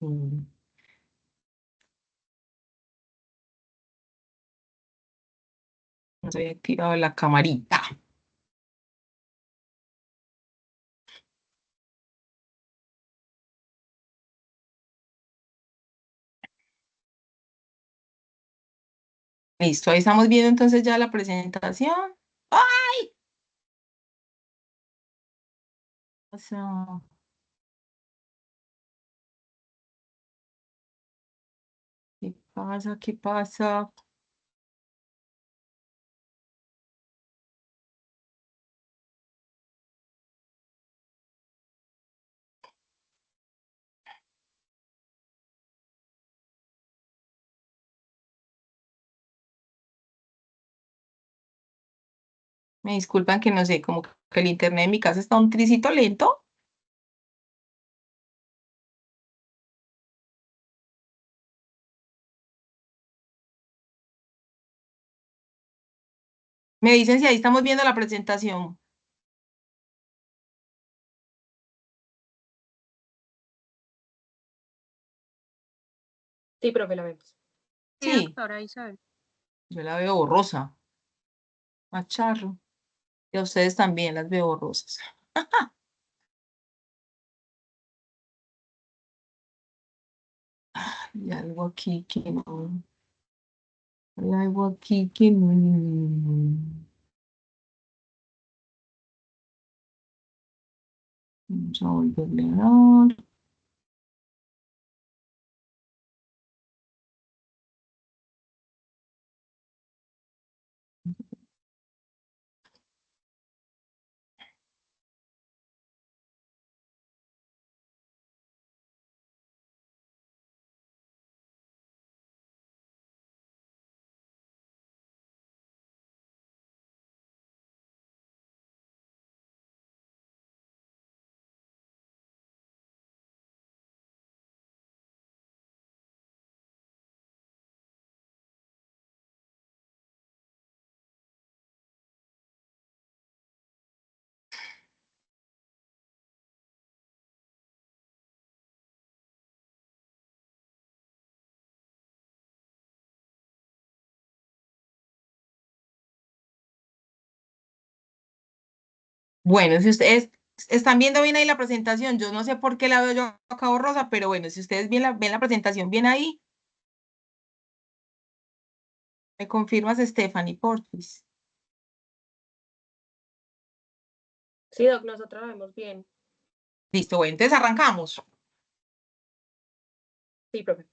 Mm, No se había activado la camarita. Listo, ahí estamos viendo entonces ya la presentación. ¡Ay! Pasa? ¿Qué pasa? ¿Qué pasa? Me disculpan que no sé, como que el internet de mi casa está un tricito lento. Me dicen si ahí estamos viendo la presentación. Sí, profe, la vemos. Sí, Sí, doctora Isabel. yo la veo borrosa, macharro. Y a ustedes también las veo borrosas. Hay algo aquí que no. Hay algo aquí que no. Vamos a volverle a dar. Bueno, si ustedes están viendo bien ahí la presentación, yo no sé por qué la veo yo acá borrosa, pero bueno, si ustedes ven la presentación bien ahí, me confirmas, Stephanie, porfis. Sí, doc, nosotros la vemos bien. Listo, bueno, entonces arrancamos. Sí, profe.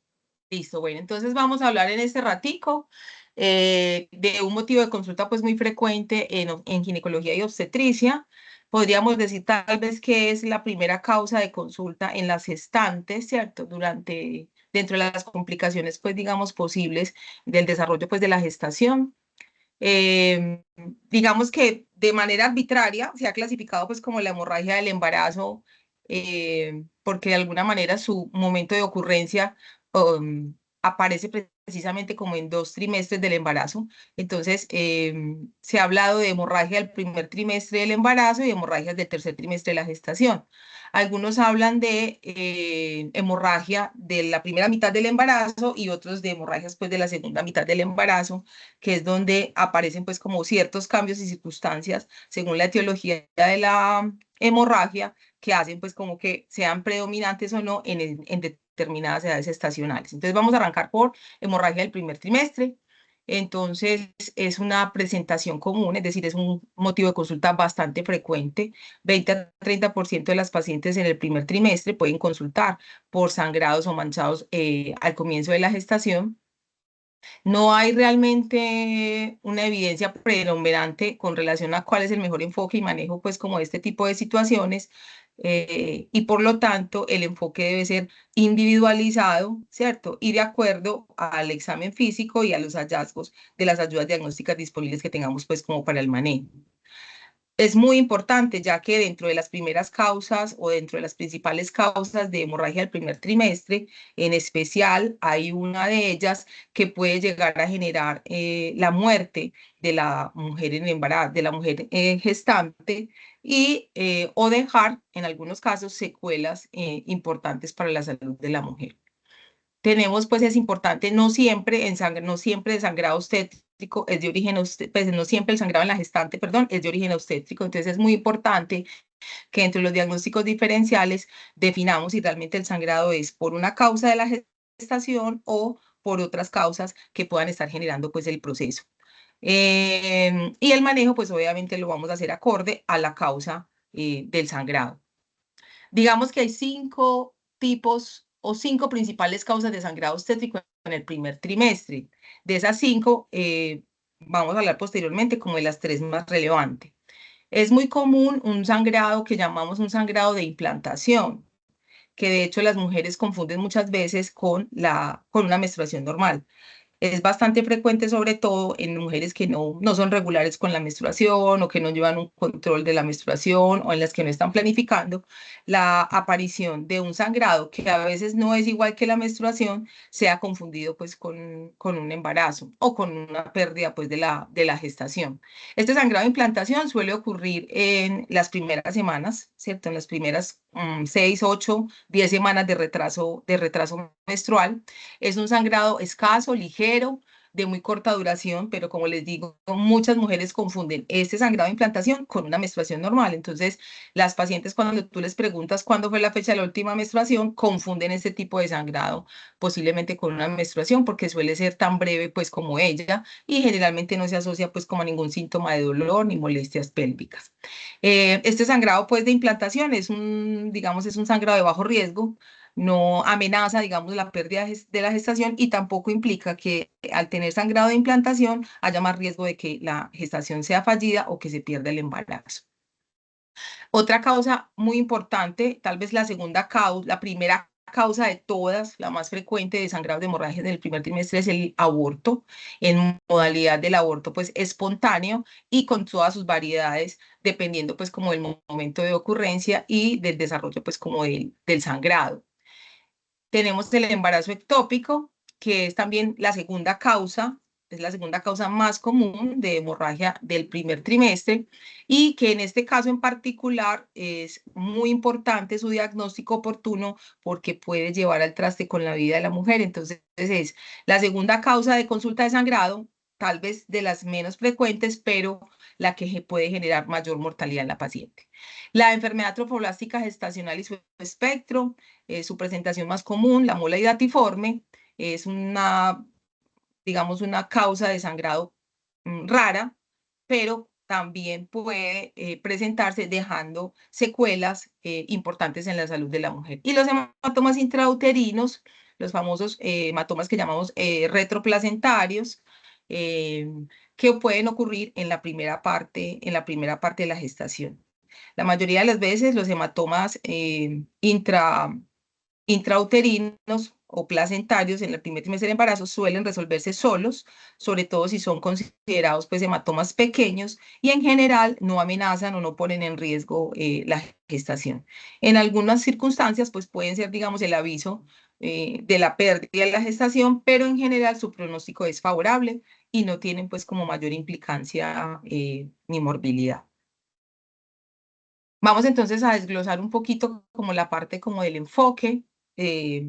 Listo, bueno, entonces vamos a hablar en este ratico de un motivo de consulta pues muy frecuente en ginecología y obstetricia. Podríamos decir tal vez que es la primera causa de consulta en las gestantes, ¿cierto? Dentro de las complicaciones pues digamos posibles del desarrollo pues de la gestación. Eh, digamos que de manera arbitraria se ha clasificado pues como la hemorragia del embarazo, porque de alguna manera su momento de ocurrencia aparece precisamente como en 2 trimestres del embarazo. Entonces, se ha hablado de hemorragia del primer trimestre del embarazo y hemorragias del tercer trimestre de la gestación. Algunos hablan de hemorragia de la primera mitad del embarazo y otros de hemorragias pues de la segunda mitad del embarazo, que es donde aparecen pues como ciertos cambios y circunstancias según la etiología de la hemorragia que hacen pues como que sean predominantes o no en determinadas edades estacionales. Entonces vamos a arrancar por hemorragia del primer trimestre. Entonces es una presentación común, es decir, es un motivo de consulta bastante frecuente. 20 a 30% de las pacientes en el primer trimestre pueden consultar por sangrados o manchados al comienzo de la gestación. No hay realmente una evidencia predominante con relación a cuál es el mejor enfoque y manejo, pues, como de este tipo de situaciones, y por lo tanto el enfoque debe ser individualizado, ¿cierto? Y de acuerdo al examen físico y a los hallazgos de las ayudas diagnósticas disponibles que tengamos, pues, como para el manejo. Es muy importante, ya que dentro de las primeras causas o dentro de las principales causas de hemorragia del primer trimestre, en especial hay una de ellas que puede llegar a generar la muerte de la mujer en embarazo, de la mujer gestante, o dejar, en algunos casos, secuelas importantes para la salud de la mujer. Tenemos, pues es importante, no siempre el sangrado obstétrico es de origen, pues no siempre el sangrado en la gestante, perdón, es de origen obstétrico, entonces es muy importante que entre los diagnósticos diferenciales definamos si realmente el sangrado es por una causa de la gestación o por otras causas que puedan estar generando pues el proceso. Y el manejo pues obviamente lo vamos a hacer acorde a la causa del sangrado. Digamos que hay 5 tipos o 5 principales causas de sangrado obstétrico en el primer trimestre. De esas 5, vamos a hablar posteriormente como de las 3 más relevantes. Es muy común un sangrado que llamamos un sangrado de implantación, que de hecho las mujeres confunden muchas veces con una menstruación normal. Es bastante frecuente, sobre todo en mujeres que no son regulares con la menstruación o que no llevan un control de la menstruación o en las que no están planificando, la aparición de un sangrado que a veces no es igual que la menstruación, sea confundido pues con un embarazo o con una pérdida pues de la gestación. Este sangrado de implantación suele ocurrir en las primeras semanas, ¿cierto? En las primeras 6, 8, 10 semanas de retraso menstrual. Es un sangrado escaso, ligero, de muy corta duración, pero como les digo, muchas mujeres confunden este sangrado de implantación con una menstruación normal. Entonces, las pacientes cuando tú les preguntas cuándo fue la fecha de la última menstruación, confunden este tipo de sangrado posiblemente con una menstruación porque suele ser tan breve pues como ella y generalmente no se asocia pues como a ningún síntoma de dolor ni molestias pélvicas. Este sangrado pues de implantación digamos, es un sangrado de bajo riesgo, no amenaza, digamos, la pérdida de la gestación y tampoco implica que al tener sangrado de implantación haya más riesgo de que la gestación sea fallida o que se pierda el embarazo. Otra causa muy importante, tal vez la segunda causa, la primera causa de todas, la más frecuente de sangrados de hemorragia en el primer trimestre es el aborto, en modalidad del aborto pues espontáneo y con todas sus variedades, dependiendo pues como del momento de ocurrencia y del desarrollo pues como del sangrado. Tenemos el embarazo ectópico, que es también la segunda causa, es la segunda causa más común de hemorragia del primer trimestre y que en este caso en particular es muy importante su diagnóstico oportuno porque puede llevar al traste con la vida de la mujer. Entonces es la segunda causa de consulta de sangrado, tal vez de las menos frecuentes, pero la que puede generar mayor mortalidad en la paciente. La enfermedad trofoblástica gestacional y su espectro, su presentación más común, la mola hidatiforme, es digamos, una causa de sangrado rara, pero también puede presentarse dejando secuelas importantes en la salud de la mujer. Y los hematomas intrauterinos, los famosos hematomas que llamamos retroplacentarios, eh, que pueden ocurrir en la primera parte de la gestación. La mayoría de las veces los hematomas intrauterinos o placentarios en el primer trimestre del embarazo suelen resolverse solos, sobre todo si son considerados pues hematomas pequeños y en general no amenazan o no ponen en riesgo la gestación. En algunas circunstancias pues pueden ser digamos el aviso de la pérdida de la gestación, pero en general su pronóstico es favorable y no tienen pues como mayor implicancia ni morbilidad. Vamos entonces a desglosar un poquito como la parte como del enfoque. eh,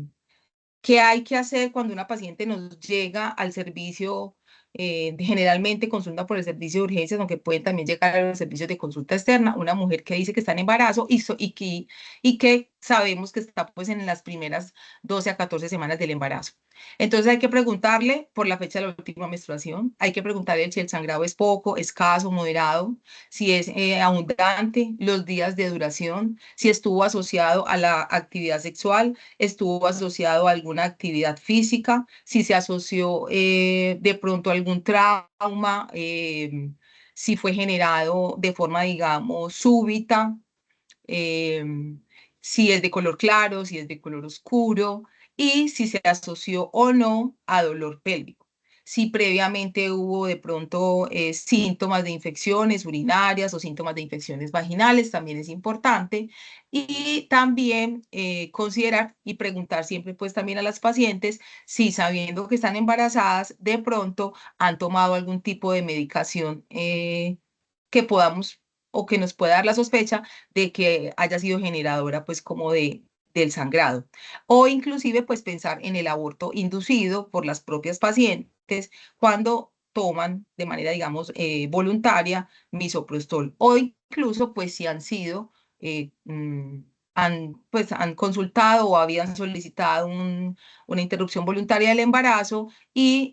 ¿Qué hay que hacer cuando una paciente nos llega al servicio? Generalmente consulta por el servicio de urgencias, aunque pueden también llegar a los servicios de consulta externa. Una mujer que dice que está en embarazo y que sabemos que está pues en las primeras 12 a 14 semanas del embarazo. Entonces hay que preguntarle por la fecha de la última menstruación, hay que preguntarle si el sangrado es poco, escaso, moderado, si es abundante, los días de duración, si estuvo asociado a la actividad sexual, estuvo asociado a alguna actividad física, si se asoció de pronto a algún trauma, si fue generado de forma, digamos, súbita, eh, si es de color claro, si es de color oscuro y si se asoció o no a dolor pélvico. Si previamente hubo de pronto síntomas de infecciones urinarias o síntomas de infecciones vaginales, también es importante. Y también considerar y preguntar siempre pues también a las pacientes si sabiendo que están embarazadas, de pronto han tomado algún tipo de medicación que podamos o que nos pueda dar la sospecha de que haya sido generadora pues como del sangrado. O inclusive pues pensar en el aborto inducido por las propias pacientes cuando toman de manera, digamos, voluntaria misoprostol o incluso pues si han sido, pues, han consultado o habían solicitado una interrupción voluntaria del embarazo y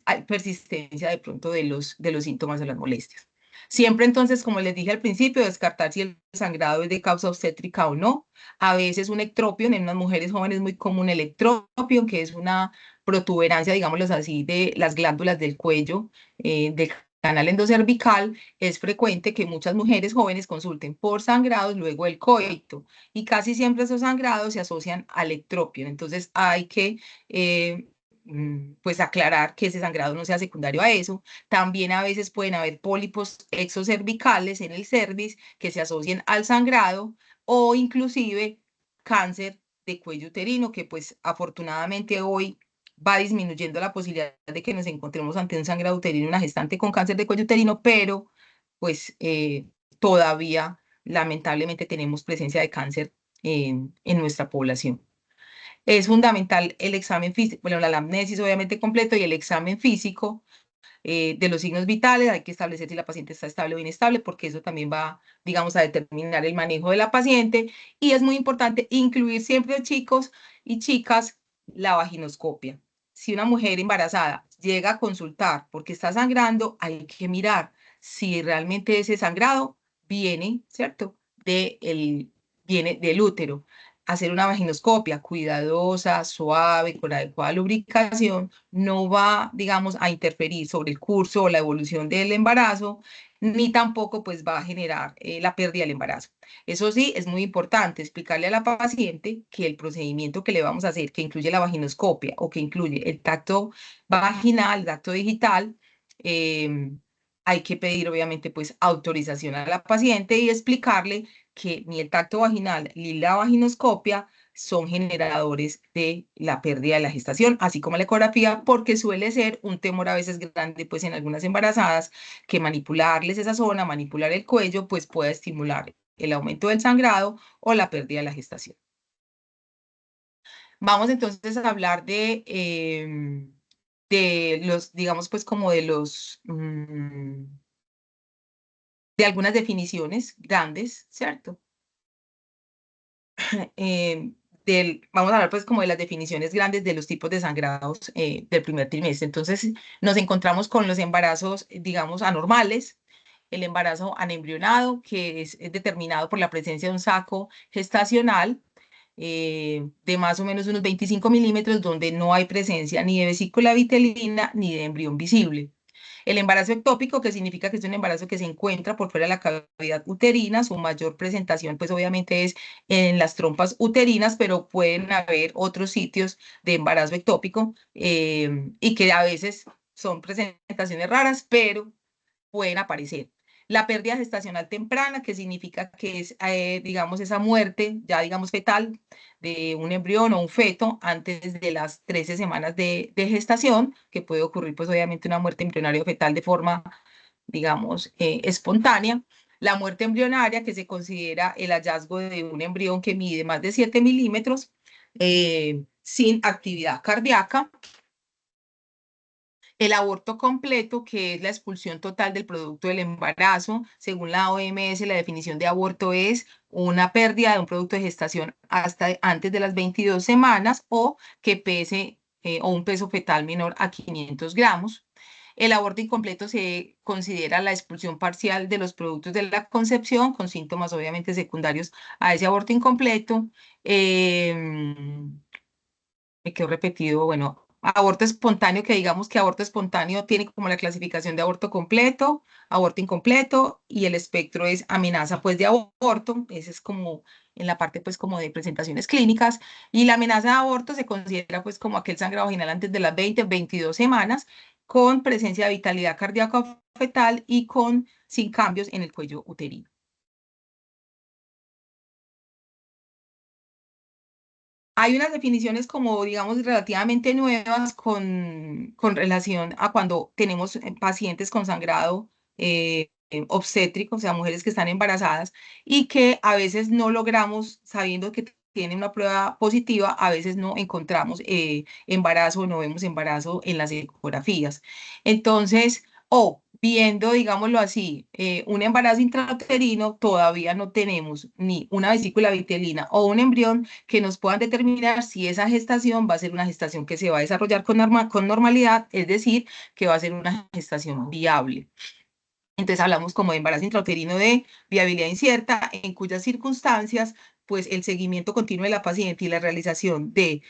hay persistencia de pronto de los síntomas de las molestias. Siempre entonces, como les dije al principio, descartar si el sangrado es de causa obstétrica o no. A veces un ectropion, en unas mujeres jóvenes es muy común el ectropion, que es una protuberancia, digámoslo así, de las glándulas del cuello, del canal endocervical. Es frecuente que muchas mujeres jóvenes consulten por sangrados luego del coito y casi siempre esos sangrados se asocian al ectropion. Entonces hay que pues aclarar que ese sangrado no sea secundario a eso. También a veces pueden haber pólipos exocervicales en el cervix que se asocien al sangrado o inclusive cáncer de cuello uterino, que pues afortunadamente hoy va disminuyendo la posibilidad de que nos encontremos ante un sangrado uterino, una gestante con cáncer de cuello uterino, pero pues todavía lamentablemente tenemos presencia de cáncer en nuestra población. Es fundamental el examen físico, bueno, la anamnesis obviamente completo y el examen físico de los signos vitales. Hay que establecer si la paciente está estable o inestable, porque eso también va, digamos, a determinar el manejo de la paciente. Y es muy importante incluir siempre, chicos y chicas, la vaginoscopia. Si una mujer embarazada llega a consultar porque está sangrando, hay que mirar si realmente ese sangrado viene, ¿cierto? Viene del útero. Hacer una vaginoscopia cuidadosa, suave, con adecuada lubricación, no va, digamos, a interferir sobre el curso o la evolución del embarazo, ni tampoco pues va a generar la pérdida del embarazo. Eso sí, es muy importante explicarle a la paciente que el procedimiento que le vamos a hacer, que incluye la vaginoscopia o que incluye el tacto vaginal, el tacto digital, hay que pedir obviamente pues autorización a la paciente y explicarle que ni el tacto vaginal ni la vaginoscopia son generadores de la pérdida de la gestación, así como la ecografía, porque suele ser un temor a veces grande, pues en algunas embarazadas, que manipularles esa zona, manipular el cuello, pues pueda estimular el aumento del sangrado o la pérdida de la gestación. Vamos entonces a hablar de los, digamos, pues como de algunas definiciones grandes, ¿cierto? Vamos a hablar pues como de las definiciones grandes de los tipos de sangrados del primer trimestre. Entonces nos encontramos con los embarazos, digamos, anormales, el embarazo anembrionado, que es determinado por la presencia de un saco gestacional de más o menos unos 25 milímetros, donde no hay presencia ni de vesícula vitelina ni de embrión visible. El embarazo ectópico, que significa que es un embarazo que se encuentra por fuera de la cavidad uterina, su mayor presentación pues obviamente es en las trompas uterinas, pero pueden haber otros sitios de embarazo ectópico y que a veces son presentaciones raras, pero pueden aparecer. La pérdida gestacional temprana, que significa que es, digamos, esa muerte, ya digamos, fetal de un embrión o un feto antes de las 13 semanas de gestación, que puede ocurrir, pues, obviamente, una muerte embrionaria o fetal de forma, digamos, espontánea. La muerte embrionaria, que se considera el hallazgo de un embrión que mide más de 7 milímetros sin actividad cardíaca. El aborto completo, que es la expulsión total del producto del embarazo. Según la OMS, la definición de aborto es una pérdida de un producto de gestación hasta antes de las 22 semanas o que pese o un peso fetal menor a 500 gramos. El aborto incompleto se considera la expulsión parcial de los productos de la concepción, con síntomas obviamente secundarios a ese aborto incompleto. Me quedó repetido, bueno, aborto espontáneo, que digamos que aborto espontáneo tiene como la clasificación de aborto completo, aborto incompleto, y el espectro es amenaza pues de aborto. Ese es como en la parte pues como de presentaciones clínicas, y la amenaza de aborto se considera pues como aquel sangrado vaginal antes de las 22 semanas, con presencia de vitalidad cardíaca fetal y sin cambios en el cuello uterino. Hay unas definiciones como, digamos, relativamente nuevas con relación a cuando tenemos pacientes con sangrado obstétrico, o sea, mujeres que están embarazadas y que a veces no logramos, sabiendo que tienen una prueba positiva, a veces no encontramos embarazo, no vemos embarazo en las ecografías. Entonces, o viendo, digámoslo así, un embarazo intrauterino, todavía no tenemos ni una vesícula vitelina o un embrión que nos puedan determinar si esa gestación va a ser una gestación que se va a desarrollar con normalidad, es decir, que va a ser una gestación viable. Entonces hablamos como de embarazo intrauterino de viabilidad incierta, en cuyas circunstancias, pues el seguimiento continuo de la paciente y la realización de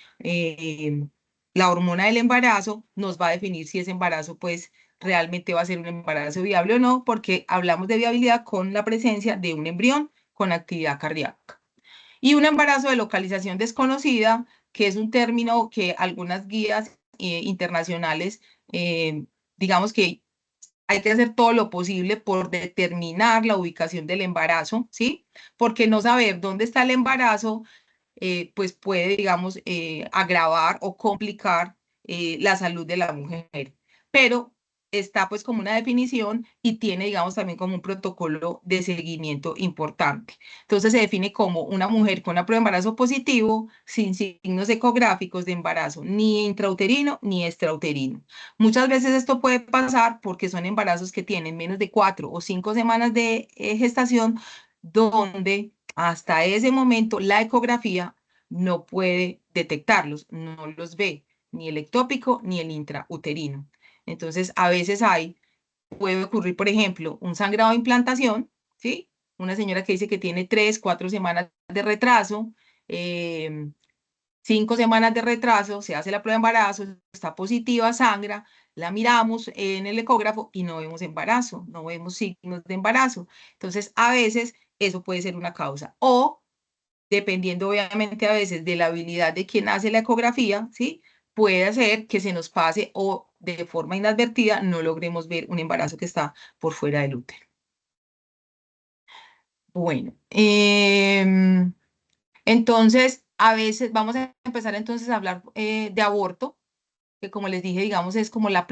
la hormona del embarazo nos va a definir si ese embarazo, pues realmente va a ser un embarazo viable o no, porque hablamos de viabilidad con la presencia de un embrión con actividad cardíaca. Y un embarazo de localización desconocida, que es un término que algunas guías internacionales, digamos que hay que hacer todo lo posible por determinar la ubicación del embarazo, ¿sí? Porque no saber dónde está el embarazo, pues puede, digamos, agravar o complicar la salud de la mujer. Pero está pues como una definición y tiene, digamos, también como un protocolo de seguimiento importante. Entonces se define como una mujer con una prueba de embarazo positivo, sin signos ecográficos de embarazo, ni intrauterino ni extrauterino. Muchas veces esto puede pasar porque son embarazos que tienen menos de 4 o 5 semanas de gestación, donde hasta ese momento la ecografía no puede detectarlos, no los ve, ni el ectópico ni el intrauterino. Entonces, a veces puede ocurrir, por ejemplo, un sangrado de implantación, ¿sí? Una señora que dice que tiene 3, 4 semanas de retraso, 5 semanas de retraso, se hace la prueba de embarazo, está positiva, sangra, la miramos en el ecógrafo y no vemos embarazo, no vemos signos de embarazo. Entonces, a veces eso puede ser una causa. O, dependiendo obviamente a veces de la habilidad de quien hace la ecografía, ¿sí? Puede hacer que se nos pase o de forma inadvertida no logremos ver un embarazo que está por fuera del útero. Bueno, entonces, a veces vamos a empezar entonces a hablar de aborto, que como les dije, digamos, es como la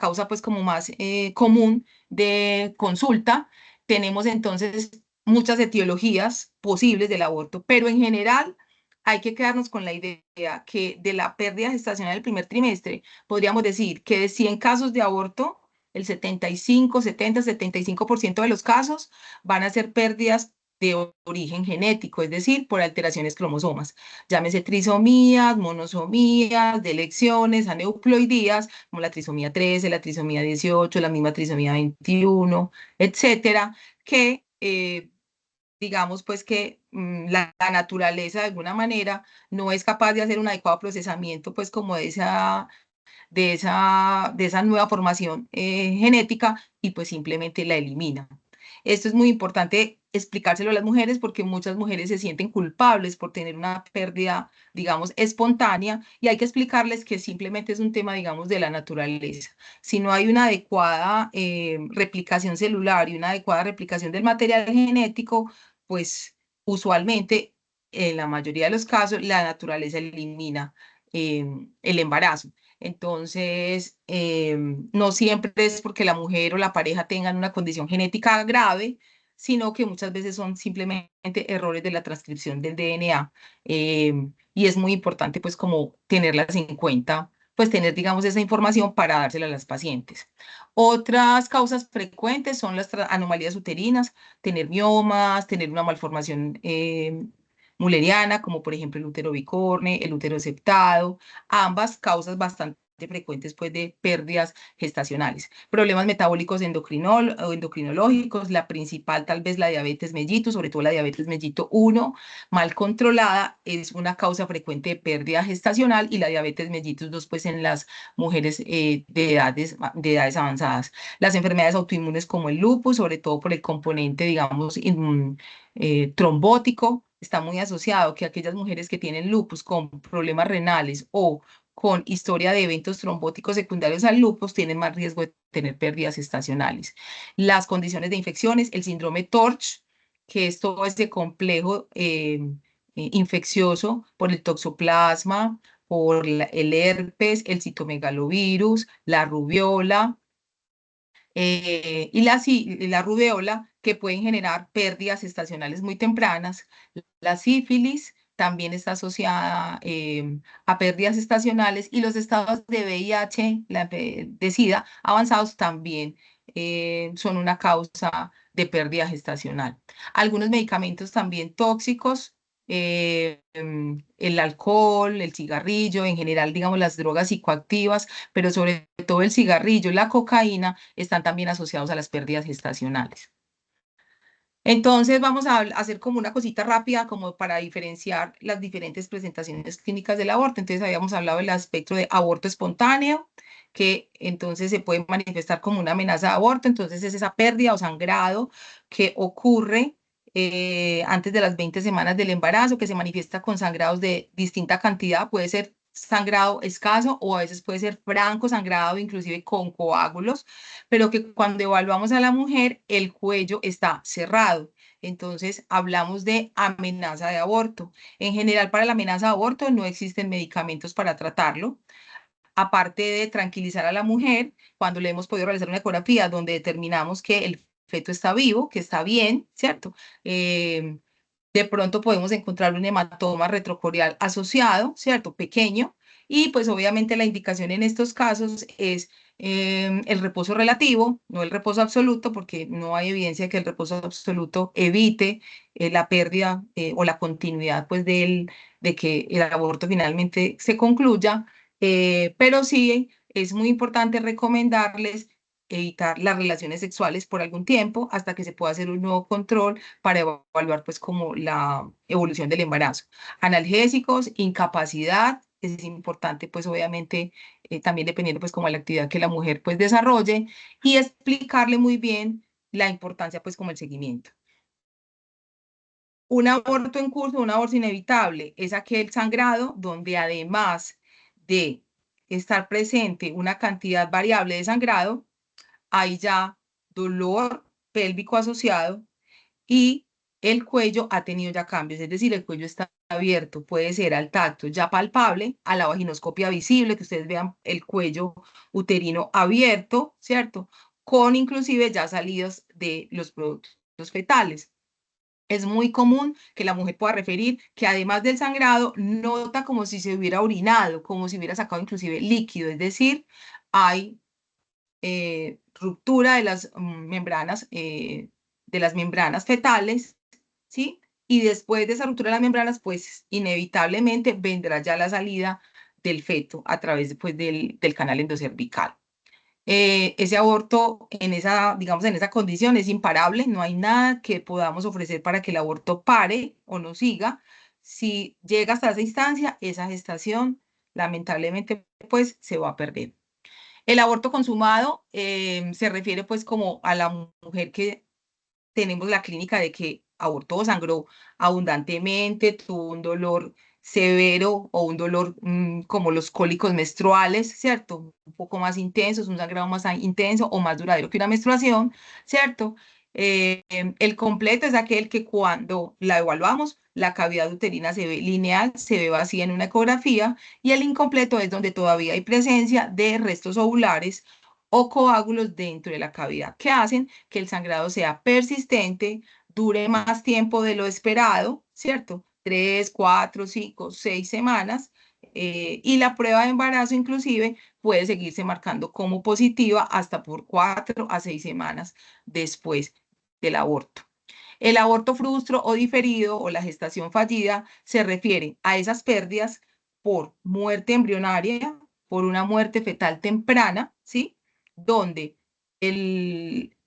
causa pues como más común de consulta. Tenemos entonces muchas etiologías posibles del aborto, pero en general hay que quedarnos con la idea que de la pérdida gestacional del primer trimestre, podríamos decir que de 100 casos de aborto, el 75, 70, 75% de los casos van a ser pérdidas de origen genético, es decir, por alteraciones cromosomas, llámese trisomías, monosomías, delecciones, aneuploidías, como la trisomía 13, la trisomía 18, la misma trisomía 21, etcétera, que digamos pues que la naturaleza de alguna manera no es capaz de hacer un adecuado procesamiento pues como de esa nueva formación genética y pues simplemente la elimina. Esto es muy importante explicárselo a las mujeres porque muchas mujeres se sienten culpables por tener una pérdida, digamos, espontánea y hay que explicarles que simplemente es un tema, digamos, de la naturaleza. Si no hay una adecuada replicación celular y una adecuada replicación del material genético, pues usualmente, en la mayoría de los casos, la naturaleza elimina el embarazo. Entonces, no siempre es porque la mujer o la pareja tengan una condición genética grave, sino que muchas veces son simplemente errores de la transcripción del DNA. Y es muy importante, pues, como tenerlas en cuenta, pues, tener, digamos, esa información para dársela a las pacientes. Otras causas frecuentes son las anomalías uterinas, tener miomas, tener una malformación mulleriana, como por ejemplo el útero bicorne, el útero septado, ambas causas bastante frecuentes pues, de pérdidas gestacionales. Problemas metabólicos o endocrinológicos, la principal tal vez la diabetes mellitus, sobre todo la diabetes mellitus 1, mal controlada, es una causa frecuente de pérdida gestacional y la diabetes mellitus 2 pues en las mujeres de edades avanzadas. Las enfermedades autoinmunes como el lupus, sobre todo por el componente, digamos, trombótico, está muy asociado que aquellas mujeres que tienen lupus con problemas renales o con historia de eventos trombóticos secundarios al lupus tienen más riesgo de tener pérdidas gestacionales. Las condiciones de infecciones, el síndrome TORCH, que es todo este complejo infeccioso por el toxoplasma, por el herpes, el citomegalovirus, la rubiola, y la rubeola, que pueden generar pérdidas estacionales muy tempranas. La sífilis también está asociada a pérdidas estacionales y los estados de VIH, de SIDA avanzados también son una causa de pérdida gestacional. Algunos medicamentos también tóxicos, el alcohol, el cigarrillo, en general, digamos, las drogas psicoactivas, pero sobre todo el cigarrillo, la cocaína, están también asociados a las pérdidas gestacionales. Entonces vamos a hacer como una cosita rápida como para diferenciar las diferentes presentaciones clínicas del aborto. Entonces habíamos hablado del aspecto de aborto espontáneo, que entonces se puede manifestar como una amenaza de aborto. Entonces es esa pérdida o sangrado que ocurre antes de las 20 semanas del embarazo, que se manifiesta con sangrados de distinta cantidad. Puede ser sangrado escaso o a veces puede ser franco sangrado, inclusive con coágulos, pero que cuando evaluamos a la mujer, el cuello está cerrado. Entonces, hablamos de amenaza de aborto. En general, para la amenaza de aborto no existen medicamentos para tratarlo. Aparte de tranquilizar a la mujer, cuando le hemos podido realizar una ecografía donde determinamos que el feto está vivo, que está bien, ¿cierto? De pronto podemos encontrar un hematoma retrocorial asociado, ¿cierto? Pequeño. Y pues obviamente la indicación en estos casos es el reposo relativo, no el reposo absoluto, porque no hay evidencia de que el reposo absoluto evite la pérdida o la continuidad pues de que el aborto finalmente se concluya, pero sí es muy importante recomendarles evitar las relaciones sexuales por algún tiempo hasta que se pueda hacer un nuevo control para evaluar pues como la evolución del embarazo. Analgésicos, incapacidad, es importante pues obviamente también dependiendo pues como de la actividad que la mujer pues desarrolle y explicarle muy bien la importancia pues como el seguimiento. Un aborto en curso, un aborto inevitable, es aquel sangrado donde además de estar presente una cantidad variable de sangrado, hay ya dolor pélvico asociado y el cuello ha tenido ya cambios, es decir, el cuello está abierto, puede ser al tacto ya palpable, a la vaginoscopia visible, que ustedes vean el cuello uterino abierto, ¿cierto? Con inclusive ya salidas de los productos fetales. Es muy común que la mujer pueda referir que además del sangrado, nota como si se hubiera orinado, como si hubiera sacado inclusive líquido, es decir, hay ruptura de las membranas fetales, ¿sí? Y después de esa ruptura de las membranas, pues inevitablemente vendrá ya la salida del feto a través pues, del canal endocervical. Ese aborto en esa, digamos, en esa condición es imparable, no hay nada que podamos ofrecer para que el aborto pare o no siga. Si llega hasta esa instancia, esa gestación lamentablemente pues se va a perder. El aborto consumado se refiere pues como a la mujer que tenemos la clínica de que abortó o sangró abundantemente, tuvo un dolor severo o un dolor como los cólicos menstruales, ¿cierto? Un poco más intensos, un sangrado más intenso o más duradero que una menstruación, ¿cierto? El completo es aquel que cuando la evaluamos, la cavidad uterina se ve lineal, se ve vacía en una ecografía, y el incompleto es donde todavía hay presencia de restos ovulares o coágulos dentro de la cavidad, que hacen que el sangrado sea persistente, dure más tiempo de lo esperado, ¿cierto? 3, 4, 5, 6 semanas, y la prueba de embarazo inclusive puede seguirse marcando como positiva hasta por 4 a 6 semanas después del aborto. El aborto frustro o diferido o la gestación fallida se refiere a esas pérdidas por muerte embrionaria, por una muerte fetal temprana, ¿sí? Donde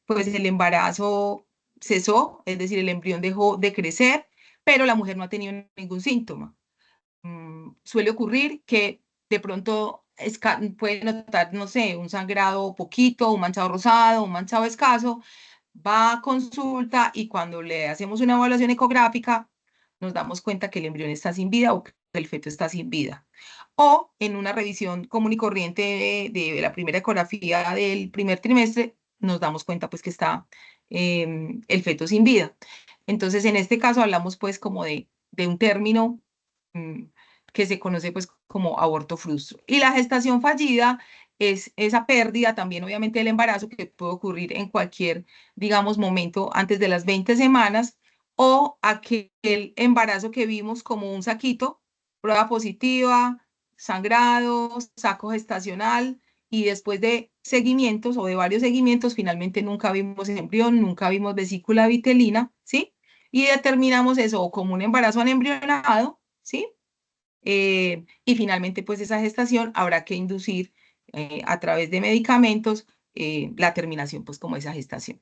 pues el embarazo cesó, es decir, el embrión dejó de crecer, pero la mujer no ha tenido ningún síntoma. Suele ocurrir que de pronto puede notar, no sé, un sangrado poquito, un manchado rosado, un manchado escaso, va a consulta y cuando le hacemos una evaluación ecográfica, nos damos cuenta que el embrión está sin vida o que el feto está sin vida. O en una revisión común y corriente de la primera ecografía del primer trimestre, nos damos cuenta pues que está el feto sin vida. Entonces, en este caso hablamos pues como de un término que se conoce pues como aborto frustro. Y la gestación fallida es esa pérdida también obviamente del embarazo que puede ocurrir en cualquier, digamos, momento antes de las 20 semanas o aquel embarazo que vimos como un saquito, prueba positiva, sangrado, saco gestacional y después de seguimientos o de varios seguimientos, finalmente nunca vimos embrión, nunca vimos vesícula vitelina, ¿sí? Y determinamos eso o como un embarazo anembrionado, ¿sí? Y finalmente, pues esa gestación habrá que inducir a través de medicamentos la terminación, pues como esa gestación.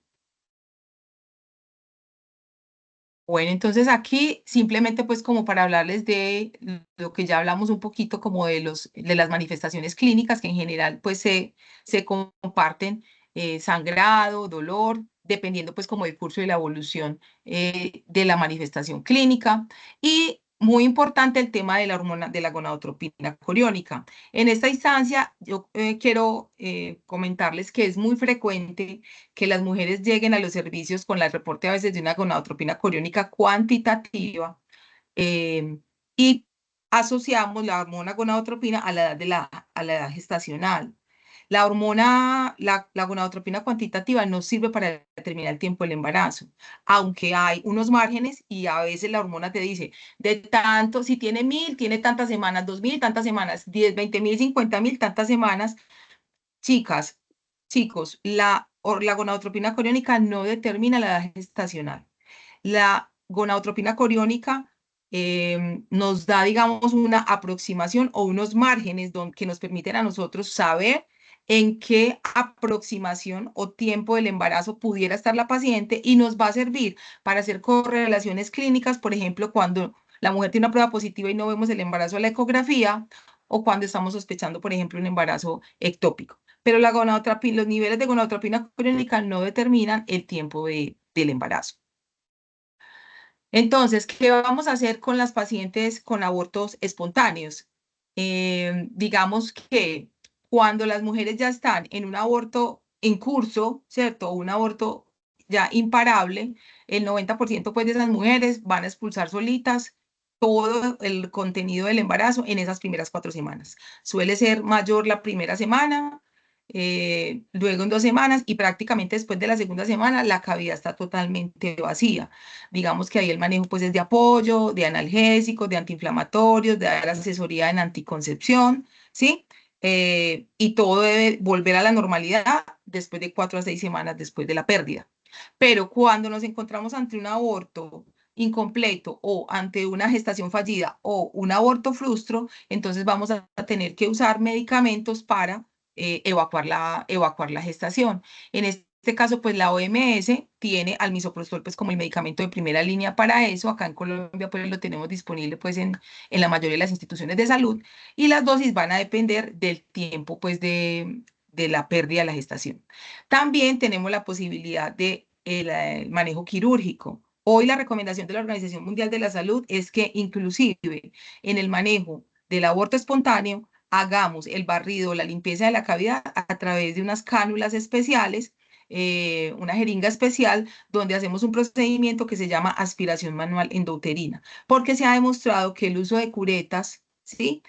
Bueno, entonces aquí simplemente pues como para hablarles de lo que ya hablamos un poquito como de las manifestaciones clínicas que en general pues se comparten sangrado, dolor, dependiendo pues como del curso y la evolución de la manifestación clínica. Y muy importante el tema de la hormona de la gonadotropina coriónica. En esta instancia yo quiero comentarles que es muy frecuente que las mujeres lleguen a los servicios con el reporte a veces de una gonadotropina coriónica cuantitativa y asociamos la hormona gonadotropina a la edad, a la edad gestacional. La gonadotropina cuantitativa no sirve para determinar el tiempo del embarazo, aunque hay unos márgenes y a veces la hormona te dice, de tanto, si tiene 1000, tiene tantas semanas, 2000, tantas semanas, 10, 20.000, 50.000, tantas semanas. Chicas, chicos, la gonadotropina coriónica no determina la edad gestacional. La gonadotropina coriónica nos da, digamos, una aproximación o unos márgenes que nos permiten a nosotros saber en qué aproximación o tiempo del embarazo pudiera estar la paciente y nos va a servir para hacer correlaciones clínicas, por ejemplo, cuando la mujer tiene una prueba positiva y no vemos el embarazo a la ecografía o cuando estamos sospechando, por ejemplo, un embarazo ectópico. Pero los niveles de gonadotropina coriónica no determinan el tiempo del embarazo. Entonces, ¿qué vamos a hacer con las pacientes con abortos espontáneos? Digamos que cuando las mujeres ya están en un aborto en curso, ¿cierto? Un aborto ya imparable, el 90% pues de esas mujeres van a expulsar solitas todo el contenido del embarazo en esas primeras 4 semanas. Suele ser mayor la primera semana, luego en 2 semanas y prácticamente después de la segunda semana la cavidad está totalmente vacía. Digamos que ahí el manejo pues es de apoyo, de analgésicos, de antiinflamatorios, de dar asesoría en anticoncepción, ¿sí? Y todo debe volver a la normalidad después de 4 a 6 semanas después de la pérdida. Pero cuando nos encontramos ante un aborto incompleto o ante una gestación fallida o un aborto frustro, entonces vamos a tener que usar medicamentos para evacuar la gestación. En este caso, pues la OMS tiene al misoprostol pues como el medicamento de primera línea para eso. Acá en Colombia pues lo tenemos disponible pues en la mayoría de las instituciones de salud y las dosis van a depender del tiempo pues de la pérdida de la gestación. También tenemos la posibilidad de el manejo quirúrgico. Hoy la recomendación de la Organización Mundial de la Salud es que inclusive en el manejo del aborto espontáneo hagamos el barrido, la limpieza de la cavidad a través de unas cánulas especiales, una jeringa especial, donde hacemos un procedimiento que se llama aspiración manual endouterina, porque se ha demostrado que el uso de curetas, ¿sí?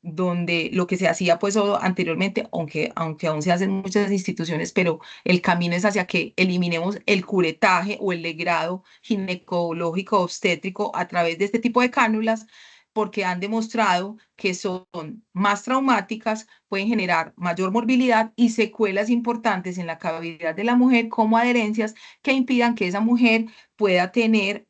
Donde lo que se hacía pues anteriormente, aunque aún se hace en muchas instituciones, pero el camino es hacia que eliminemos el curetaje o el legrado ginecológico obstétrico a través de este tipo de cánulas, porque han demostrado que son más traumáticas, pueden generar mayor morbilidad y secuelas importantes en la cavidad de la mujer, como adherencias que impidan que esa mujer pueda tener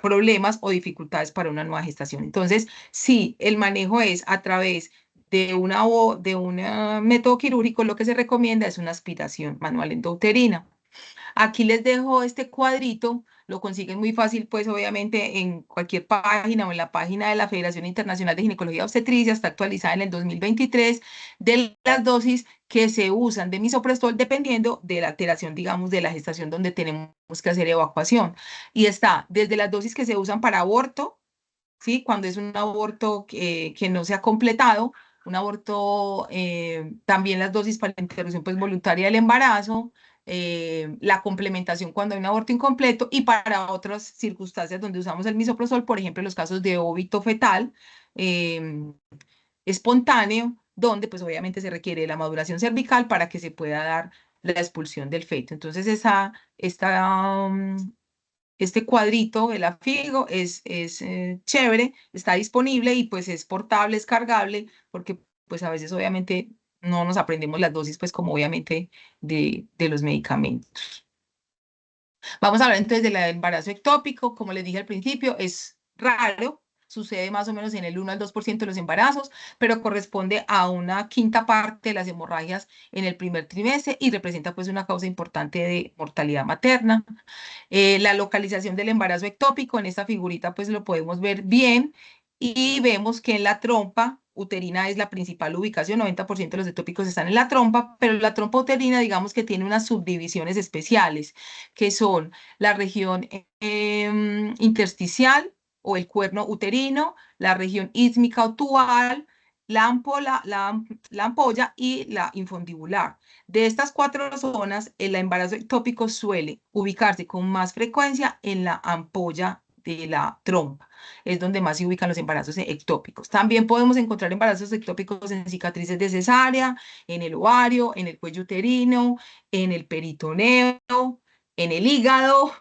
problemas o dificultades para una nueva gestación. Entonces, sí, el manejo es a través de de un método quirúrgico, lo que se recomienda es una aspiración manual endouterina. Aquí les dejo este cuadrito, lo consiguen muy fácil, pues obviamente en cualquier página o en la página de la Federación Internacional de Ginecología y Obstetricia, está actualizada en el 2023, de las dosis que se usan de misoprostol dependiendo de la alteración, digamos, de la gestación donde tenemos que hacer evacuación. Y está desde las dosis que se usan para aborto, ¿sí? Cuando es un aborto que no se ha completado, un aborto, también las dosis para la interrupción pues, voluntaria del embarazo, la complementación cuando hay un aborto incompleto y para otras circunstancias donde usamos el misoprostol, por ejemplo, en los casos de óbito fetal espontáneo, donde pues obviamente se requiere la maduración cervical para que se pueda dar la expulsión del feto. Entonces, este cuadrito, el afigo, es chévere, está disponible y pues es portable, es cargable, porque pues a veces obviamente no nos aprendemos las dosis, pues como obviamente de los medicamentos. Vamos a hablar entonces del embarazo ectópico. Como les dije al principio, es raro, sucede más o menos en el 1 al 2% de los embarazos, pero corresponde a una quinta parte de las hemorragias en el primer trimestre y representa pues una causa importante de mortalidad materna. La localización del embarazo ectópico, en esta figurita pues lo podemos ver bien y vemos que en la trompa uterina es la principal ubicación, 90% de los ectópicos están en la trompa, pero la trompa uterina digamos que tiene unas subdivisiones especiales, que son la región intersticial o el cuerno uterino, la región ísmica o tubal, la ampolla y la infundibular. De estas cuatro zonas, el embarazo ectópico suele ubicarse con más frecuencia en la ampolla de la trompa. Es donde más se ubican los embarazos ectópicos. También podemos encontrar embarazos ectópicos en cicatrices de cesárea, en el ovario, en el cuello uterino, en el peritoneo, en el hígado.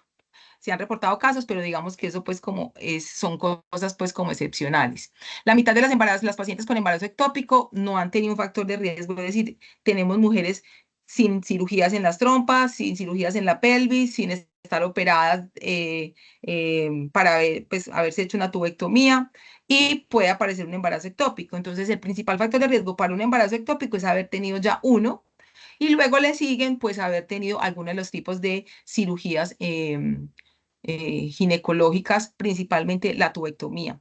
Se han reportado casos, pero digamos que eso pues son cosas pues como excepcionales. La mitad de las pacientes con embarazo ectópico no han tenido un factor de riesgo, es decir, tenemos mujeres sin cirugías en las trompas, sin cirugías en la pelvis, sin estar operadas para pues, haberse hecho una tubectomía y puede aparecer un embarazo ectópico. Entonces, el principal factor de riesgo para un embarazo ectópico es haber tenido ya uno y luego le siguen pues haber tenido algunos de los tipos de cirugías ginecológicas, principalmente la tubectomía.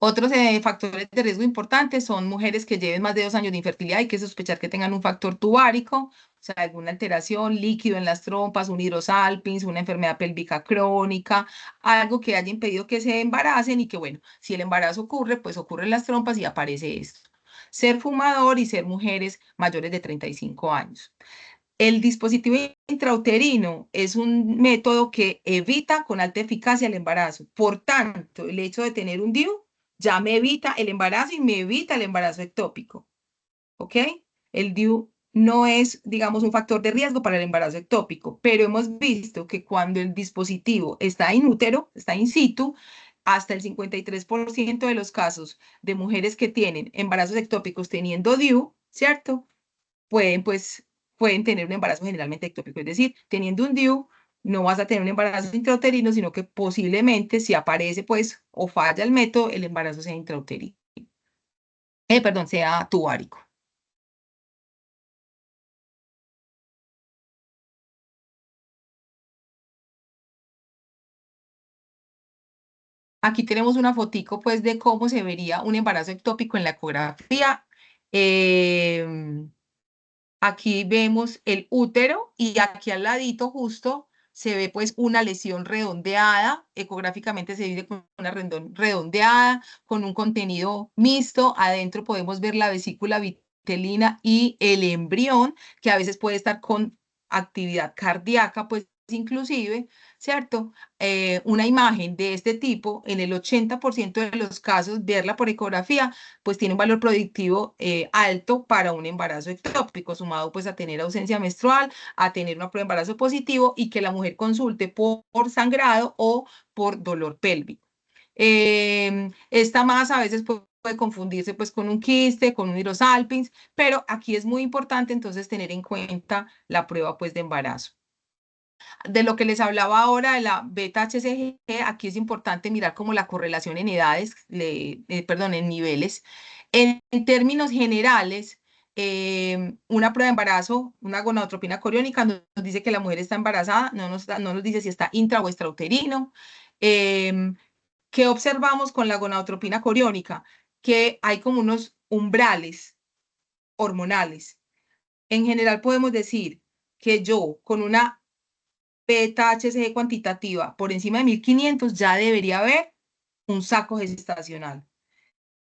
Otros factores de riesgo importantes son mujeres que lleven más de 2 años de infertilidad. Hay que sospechar que tengan un factor tubárico, o sea, alguna alteración, líquido en las trompas, un hidrosalpinx, una enfermedad pélvica crónica, algo que haya impedido que se embaracen y que, bueno, si el embarazo ocurre, pues ocurre en las trompas y aparece esto. Ser fumador y ser mujeres mayores de 35 años. El dispositivo intrauterino es un método que evita con alta eficacia el embarazo. Por tanto, el hecho de tener un DIU ya me evita el embarazo y me evita el embarazo ectópico. ¿Ok? El DIU no es, digamos, un factor de riesgo para el embarazo ectópico, pero hemos visto que cuando el dispositivo está in útero, está in situ, hasta el 53% de los casos de mujeres que tienen embarazos ectópicos teniendo DIU, ¿cierto? Pueden tener un embarazo generalmente ectópico. Es decir, teniendo un DIU, no vas a tener un embarazo intrauterino, sino que posiblemente si aparece pues o falla el método, el embarazo sea intrauterino. Perdón, sea tubárico. Aquí tenemos una fotico pues de cómo se vería un embarazo ectópico en la ecografía. Aquí vemos el útero y aquí al ladito justo se ve pues una lesión redondeada, ecográficamente se dice con una redondeada, con un contenido mixto, adentro podemos ver la vesícula vitelina y el embrión, que a veces puede estar con actividad cardíaca, pues inclusive, ¿cierto? Una imagen de este tipo, en el 80% de los casos, verla por ecografía, pues tiene un valor predictivo alto para un embarazo ectópico, sumado pues a tener ausencia menstrual, a tener una prueba de embarazo positivo y que la mujer consulte por sangrado o por dolor pélvico. Esta masa a veces puede confundirse pues con un quiste, con un hidrosalpinx, pero aquí es muy importante entonces tener en cuenta la prueba pues de embarazo. De lo que les hablaba ahora de la beta-HCG, aquí es importante mirar como la correlación en edades, perdón, en niveles. En términos generales, una prueba de embarazo, una gonadotropina coriónica, nos dice que la mujer está embarazada, no nos dice si está intra o extrauterino. ¿Qué observamos con la gonadotropina coriónica? Que hay como unos umbrales hormonales. En general podemos decir que yo con una beta-HCG cuantitativa por encima de 1500 ya debería haber un saco gestacional.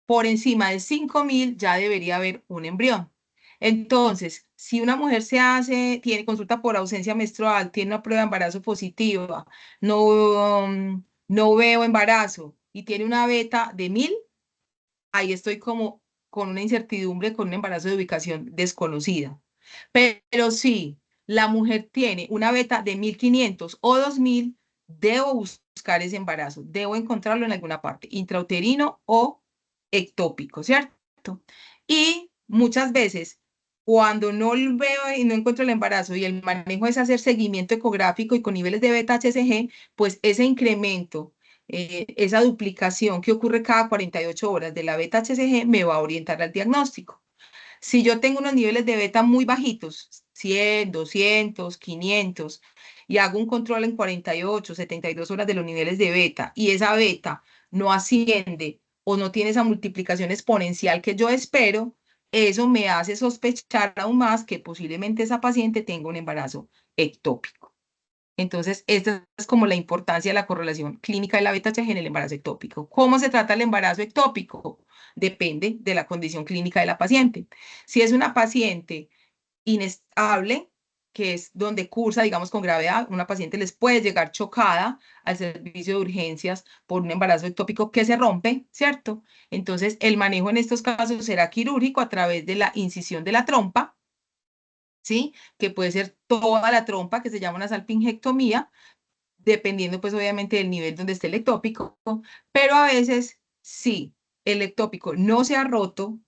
Por encima de 5000 ya debería haber un embrión. Entonces, si una mujer tiene consulta por ausencia menstrual, tiene una prueba de embarazo positiva, no veo embarazo y tiene una beta de 1000, ahí estoy como con una incertidumbre, con un embarazo de ubicación desconocida. Pero si la mujer tiene una beta de 1500 o 2000, debo buscar ese embarazo, debo encontrarlo en alguna parte, intrauterino o ectópico, ¿cierto? Y muchas veces, cuando no veo y no encuentro el embarazo y el manejo es hacer seguimiento ecográfico y con niveles de beta-HCG, pues ese incremento, esa duplicación que ocurre cada 48 horas de la beta-HCG me va a orientar al diagnóstico. Si yo tengo unos niveles de beta muy bajitos, 100, 200, 500, y hago un control en 48, 72 horas de los niveles de beta, y esa beta no asciende o no tiene esa multiplicación exponencial que yo espero, eso me hace sospechar aún más que posiblemente esa paciente tenga un embarazo ectópico. Entonces, esta es como la importancia de la correlación clínica de la beta-HCG en el embarazo ectópico. ¿Cómo se trata el embarazo ectópico? Depende de la condición clínica de la paciente. Si es una paciente inestable, que es donde cursa, digamos, con gravedad, una paciente les puede llegar chocada al servicio de urgencias por un embarazo ectópico que se rompe, ¿cierto? Entonces, el manejo en estos casos será quirúrgico a través de la incisión de la trompa, ¿sí? Que puede ser toda la trompa, que se llama una salpingectomía, dependiendo pues obviamente del nivel donde esté el ectópico, pero a veces sí, el ectópico no se ha roto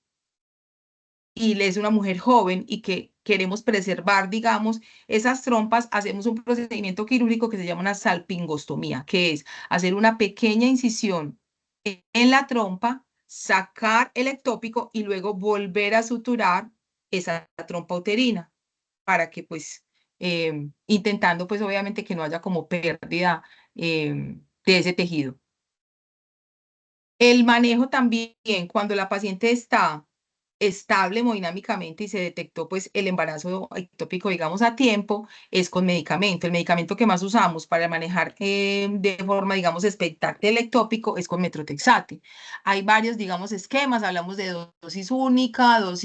y es una mujer joven y que queremos preservar, digamos, esas trompas, hacemos un procedimiento quirúrgico que se llama una salpingostomía, que es hacer una pequeña incisión en la trompa, sacar el ectópico y luego volver a suturar esa trompa uterina para que pues intentando pues obviamente que no haya como pérdida de ese tejido. El manejo también, cuando la paciente está estable hemodinámicamente y se detectó pues el embarazo ectópico, digamos, a tiempo, es con medicamento. El medicamento que más usamos para manejar de forma, digamos, expectante el ectópico es con metrotexate. Hay varios, digamos, esquemas, hablamos de dosis única, dos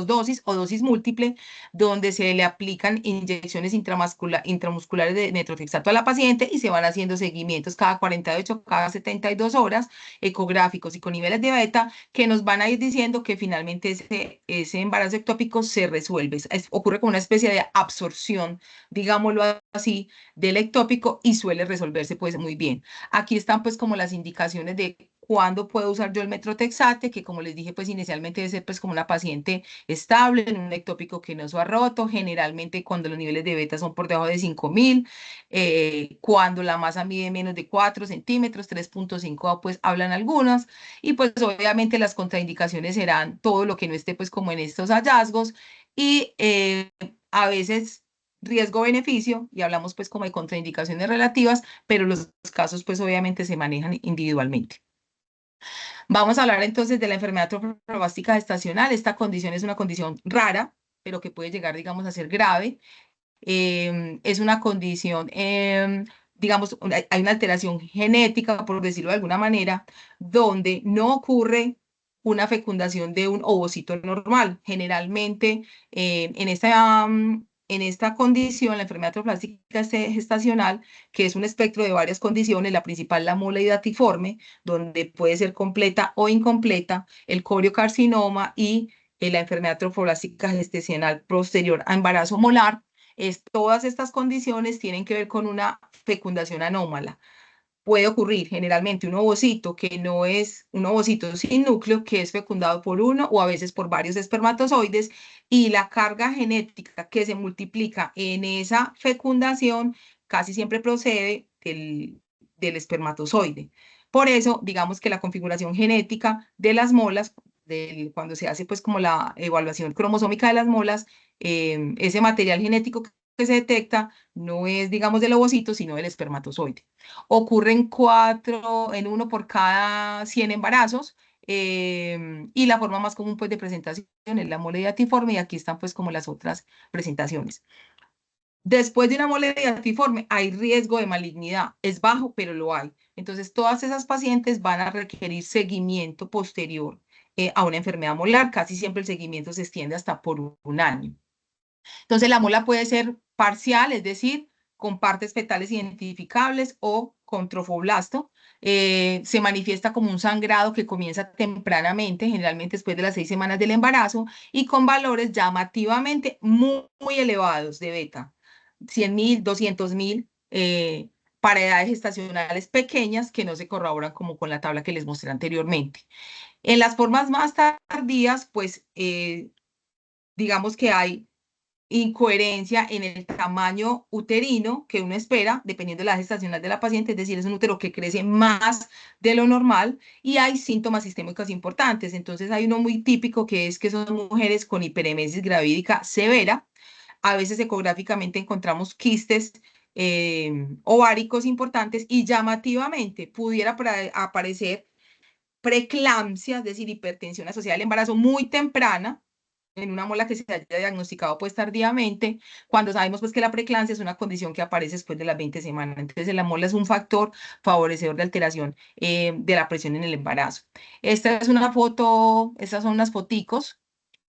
dosis o dosis múltiple, donde se le aplican inyecciones intramusculares de metrotexato a la paciente y se van haciendo seguimientos cada 48, cada 72 horas, ecográficos y con niveles de beta que nos van a ir diciendo que finalmente ese embarazo ectópico se resuelve. Ocurre como una especie de absorción, digámoslo así, del ectópico y suele resolverse pues muy bien. Aquí están pues como las indicaciones de cuándo puedo usar yo el metrotexate, que como les dije pues inicialmente debe ser pues como una paciente estable en un ectópico que no se ha roto, generalmente cuando los niveles de beta son por debajo de 5000, cuando la masa mide menos de 4 centímetros, 3.5 pues hablan algunas, y pues obviamente las contraindicaciones serán todo lo que no esté pues como en estos hallazgos y a veces riesgo-beneficio, y hablamos pues como de contraindicaciones relativas, pero los casos pues obviamente se manejan individualmente. Vamos a hablar entonces de la enfermedad trombótica gestacional. Esta condición es una condición rara, pero que puede llegar, digamos, a ser grave. Es una condición, digamos, hay una alteración genética, por decirlo de alguna manera, donde no ocurre una fecundación de un ovocito normal. Generalmente, en esta condición, la enfermedad trombótica gestacional, que es un espectro de varias condiciones, la principal, la mula hidatiforme, donde puede ser completa o incompleta, el coriocarcinoma y la enfermedad trombótica gestacional posterior a embarazo molar. Todas estas condiciones tienen que ver con una fecundación anómala. Puede ocurrir generalmente un ovocito que no es un ovocito sin núcleo, que es fecundado por uno o a veces por varios espermatozoides, y la carga genética que se multiplica en esa fecundación casi siempre procede del espermatozoide. Por eso, digamos que la configuración genética de las molas, cuando se hace pues como la evaluación cromosómica de las molas, ese material genético que se detecta no es, digamos, del ovocito, sino del espermatozoide. Ocurren en uno por cada 100 embarazos, y la forma más común pues de presentación es la mole diatiforme, y aquí están pues como las otras presentaciones. Después de una mole diatiforme hay riesgo de malignidad, es bajo, pero lo hay. Entonces todas esas pacientes van a requerir seguimiento posterior a una enfermedad molar. Casi siempre el seguimiento se extiende hasta por un año. Entonces, la mola puede ser parcial, es decir, con partes fetales identificables o con trofoblasto. Se manifiesta como un sangrado que comienza tempranamente, generalmente después de las 6 semanas del embarazo, y con valores llamativamente muy elevados de beta, 100.000, 200.000, para edades gestacionales pequeñas que no se corroboran como con la tabla que les mostré anteriormente. En las formas más tardías, pues digamos que hay incoherencia en el tamaño uterino que uno espera, dependiendo de la gestacional de la paciente, es decir, es un útero que crece más de lo normal y hay síntomas sistémicos importantes. Entonces hay uno muy típico que es que son mujeres con hiperemesis gravídica severa. A veces ecográficamente encontramos quistes ováricos importantes y llamativamente pudiera aparecer preeclampsia, es decir, hipertensión asociada al embarazo muy temprana, en una mola que se haya diagnosticado pues tardíamente, cuando sabemos pues que la preeclampsia es una condición que aparece después de las 20 semanas. Entonces la mola es un factor favorecedor de alteración de la presión en el embarazo. Esta es una foto, estas son unas foticos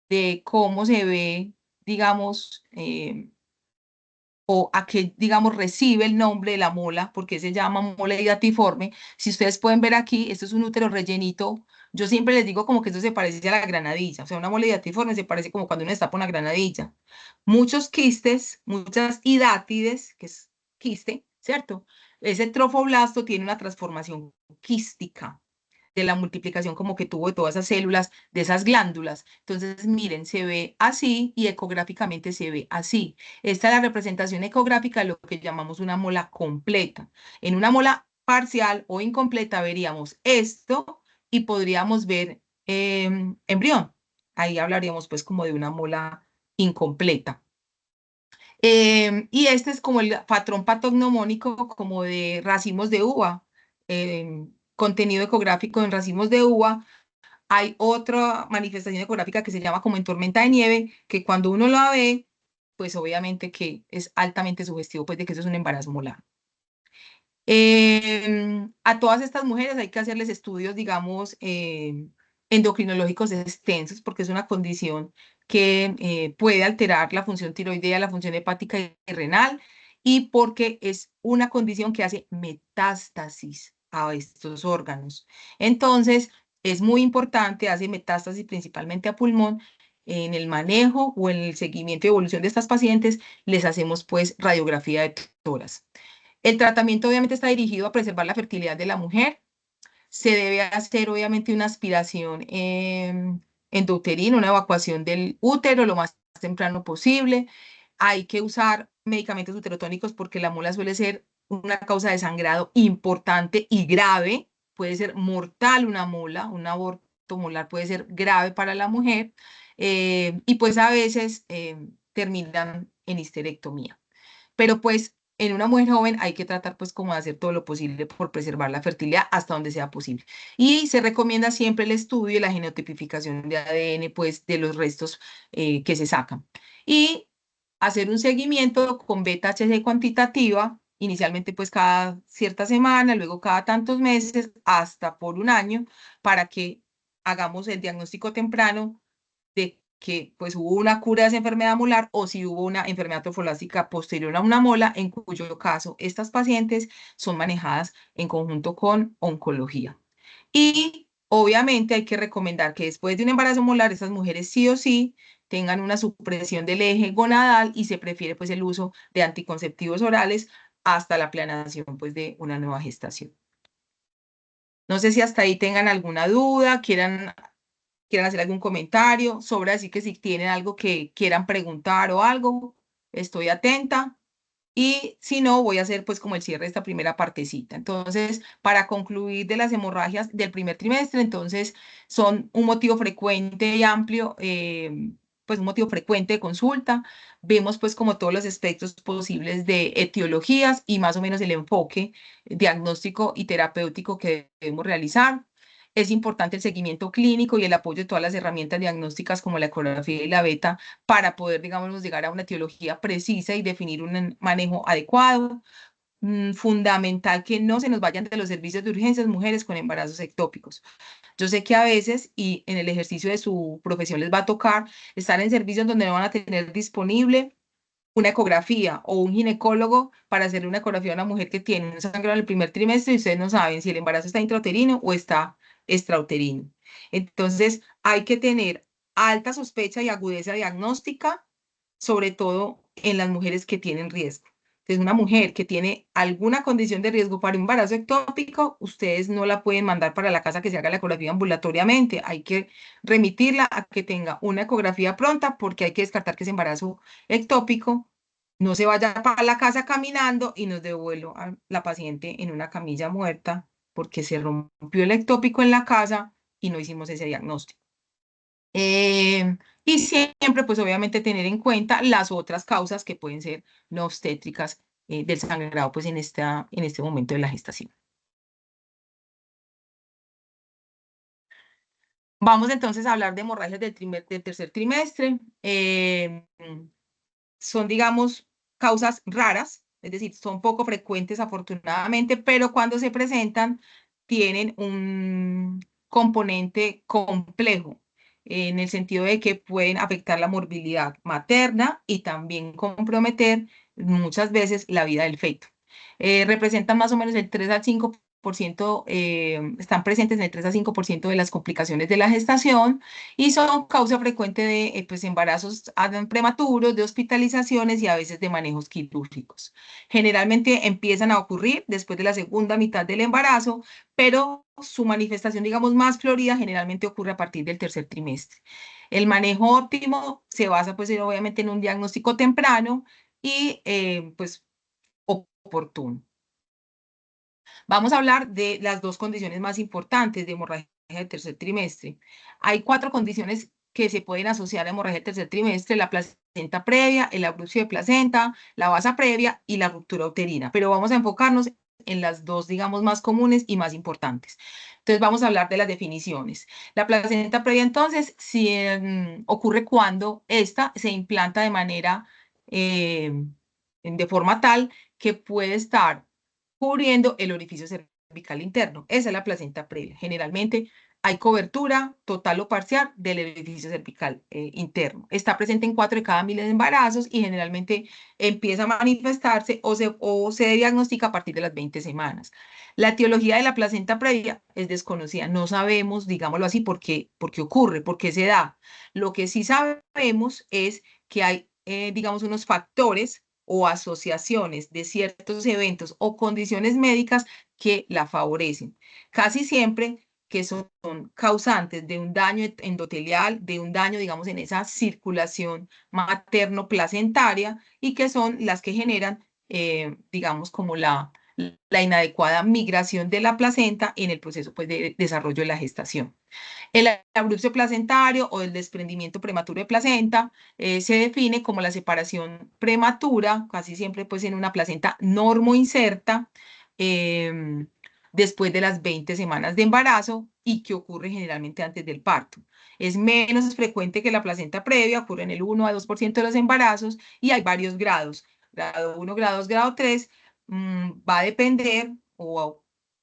de cómo se ve, digamos, o a qué, digamos, recibe el nombre de la mola, porque se llama mola hidatiforme. Si ustedes pueden ver aquí, esto es un útero rellenito. Yo siempre les digo como que esto se parece a la granadilla, o sea, una mola hidatiforme se parece como cuando uno está por una granadilla. Muchos quistes, muchas hidátides, que es quiste, ¿cierto? Ese trofoblasto tiene una transformación quística de la multiplicación como que tuvo de todas esas células, de esas glándulas. Entonces, miren, se ve así y ecográficamente se ve así. Esta es la representación ecográfica de lo que llamamos una mola completa. En una mola parcial o incompleta veríamos esto y podríamos ver embrión. Ahí hablaríamos pues como de una mola incompleta. Y este es como el patrón patognomónico como de racimos de uva, contenido ecográfico en racimos de uva. Hay otra manifestación ecográfica que se llama como en tormenta de nieve, que cuando uno la ve, pues obviamente que es altamente sugestivo pues de que eso es un embarazo molar. A todas estas mujeres hay que hacerles estudios, digamos, endocrinológicos extensos, porque es una condición que puede alterar la función tiroidea, la función hepática y renal, y porque es una condición que hace metástasis a estos órganos. Entonces, es muy importante, hace metástasis principalmente a pulmón. En el manejo o en el seguimiento y evolución de estas pacientes, les hacemos pues radiografía de tórax. El tratamiento obviamente está dirigido a preservar la fertilidad de la mujer. Se debe hacer obviamente una aspiración endouterina, una evacuación del útero lo más temprano posible. Hay que usar medicamentos uterotónicos porque la mola suele ser una causa de sangrado importante y grave. Puede ser mortal una mola, un aborto molar puede ser grave para la mujer y pues a veces terminan en histerectomía. Pero pues en una mujer joven hay que tratar pues como de hacer todo lo posible por preservar la fertilidad hasta donde sea posible. Y se recomienda siempre el estudio y la genotipificación de ADN pues de los restos que se sacan. Y hacer un seguimiento con beta-HC cuantitativa, inicialmente pues cada cierta semana, luego cada tantos meses, hasta por un año, para que hagamos el diagnóstico temprano de que pues hubo una cura de esa enfermedad molar o si hubo una enfermedad trofolástica posterior a una mola, en cuyo caso estas pacientes son manejadas en conjunto con oncología. Y obviamente hay que recomendar que después de un embarazo molar, esas mujeres sí o sí tengan una supresión del eje gonadal y se prefiere pues el uso de anticonceptivos orales hasta la planeación pues de una nueva gestación. No sé si hasta ahí tengan alguna duda, quieran hacer algún comentario, sobra así que si tienen algo que quieran preguntar o algo, estoy atenta. Y si no, voy a hacer pues como el cierre de esta primera partecita. Entonces, para concluir de las hemorragias del primer trimestre, entonces son un motivo frecuente y amplio, pues un motivo frecuente de consulta. Vemos pues como todos los aspectos posibles de etiologías y más o menos el enfoque diagnóstico y terapéutico que debemos realizar. Es importante el seguimiento clínico y el apoyo de todas las herramientas diagnósticas como la ecografía y la beta para poder, digamos, llegar a una etiología precisa y definir un manejo adecuado. fundamental que no se nos vayan de los servicios de urgencias mujeres con embarazos ectópicos. Yo sé que a veces y en el ejercicio de su profesión les va a tocar estar en servicios donde no van a tener disponible una ecografía o un ginecólogo para hacerle una ecografía a una mujer que tiene un sangrado en el primer trimestre y ustedes no saben si el embarazo está intrauterino o está extrauterino. Entonces, hay que tener alta sospecha y agudeza diagnóstica, sobre todo en las mujeres que tienen riesgo. Entonces, una mujer que tiene alguna condición de riesgo para un embarazo ectópico, ustedes no la pueden mandar para la casa que se haga la ecografía ambulatoriamente. Hay que remitirla a que tenga una ecografía pronta porque hay que descartar que ese embarazo ectópico no se vaya para la casa caminando y nos devuelva a la paciente en una camilla muerta porque se rompió el ectópico en la casa y no hicimos ese diagnóstico. Y siempre, pues obviamente tener en cuenta las otras causas que pueden ser no obstétricas del sangrado, pues en este momento de la gestación. Vamos entonces a hablar de hemorragias del tercer trimestre. Son, digamos, causas raras, es decir, son poco frecuentes afortunadamente, pero cuando se presentan tienen un componente complejo en el sentido de que pueden afectar la morbilidad materna y también comprometer muchas veces la vida del feto. Representan más o menos el 3 al 5%, están presentes en el 3 a 5% de las complicaciones de la gestación y son causa frecuente de pues, embarazos prematuros, de hospitalizaciones y a veces de manejos quirúrgicos. Generalmente empiezan a ocurrir después de la segunda mitad del embarazo, pero su manifestación, digamos, más florida generalmente ocurre a partir del tercer trimestre. El manejo óptimo se basa, pues, obviamente en un diagnóstico temprano y, pues, oportuno. Vamos a hablar de las dos condiciones más importantes de hemorragia del tercer trimestre. Hay 4 condiciones que se pueden asociar a hemorragia del tercer trimestre: la placenta previa, el abrupcio de placenta, la vasa previa y la ruptura uterina. Pero vamos a enfocarnos en las dos, digamos, más comunes y más importantes. Entonces vamos a hablar de las definiciones. La placenta previa, entonces, ocurre cuando esta se implanta de forma tal que puede estar cubriendo el orificio cervical interno. Esa es la placenta previa. Generalmente hay cobertura total o parcial del orificio cervical interno. Está presente en 4 de cada 1000 embarazos y generalmente empieza a manifestarse o se diagnostica a partir de las 20 semanas. La etiología de la placenta previa es desconocida. No sabemos, digámoslo así, por qué ocurre, por qué se da. Lo que sí sabemos es que hay, digamos, unos factores o asociaciones de ciertos eventos o condiciones médicas que la favorecen. Casi siempre que son causantes de un daño endotelial, de un daño, digamos, en esa circulación materno-placentaria y que son las que generan, digamos, como la inadecuada migración de la placenta en el proceso, pues, de desarrollo de la gestación. El abrupcio placentario o el desprendimiento prematuro de placenta se define como la separación prematura, casi siempre pues en una placenta normoinserta, eh, después de las 20 semanas de embarazo y que ocurre generalmente antes del parto. Es menos frecuente que la placenta previa, ocurre en el 1 a 2% de los embarazos y hay varios grados. Grado 1, grado 2, grado 3, va a depender, o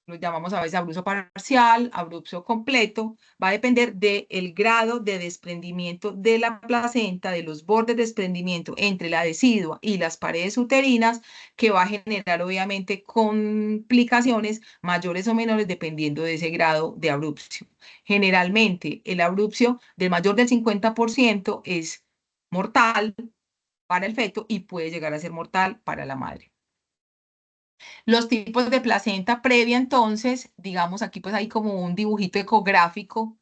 lo llamamos a veces abrupcio parcial, abrupcio completo, va a depender del grado de desprendimiento de la placenta, de los bordes de desprendimiento entre la decidua y las paredes uterinas, que va a generar obviamente complicaciones mayores o menores dependiendo de ese grado de abrupcio. Generalmente el abrupcio del mayor del 50% es mortal para el feto y puede llegar a ser mortal para la madre. Los tipos de placenta previa, entonces, digamos aquí pues hay como un dibujito ecográfico.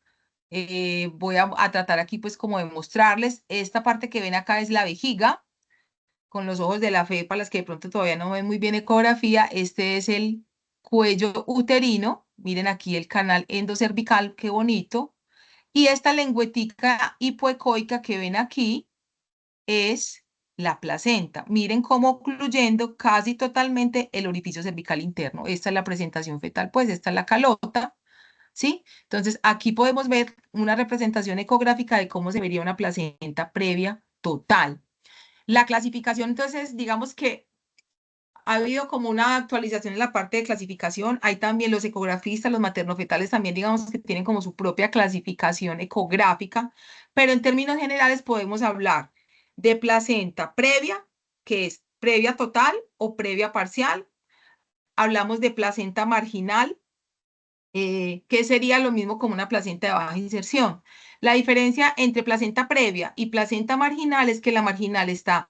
Voy a tratar aquí pues como de mostrarles. Esta parte que ven acá es la vejiga, con los ojos de la fe, para las que de pronto todavía no ven muy bien ecografía. Este es el cuello uterino. Miren aquí el canal endocervical, qué bonito. Y esta lengüetica hipoecoica que ven aquí es la placenta. Miren cómo ocluyendo casi totalmente el orificio cervical interno. Esta es la presentación fetal, pues esta es la calota, ¿sí? Entonces, aquí podemos ver una representación ecográfica de cómo se vería una placenta previa total. La clasificación, entonces, digamos que ha habido como una actualización en la parte de clasificación. Hay también los ecografistas, los maternofetales también, digamos que tienen como su propia clasificación ecográfica, pero en términos generales podemos hablar de placenta previa, que es previa total o previa parcial. Hablamos de placenta marginal, que sería lo mismo como una placenta de baja inserción. La diferencia entre placenta previa y placenta marginal es que la marginal está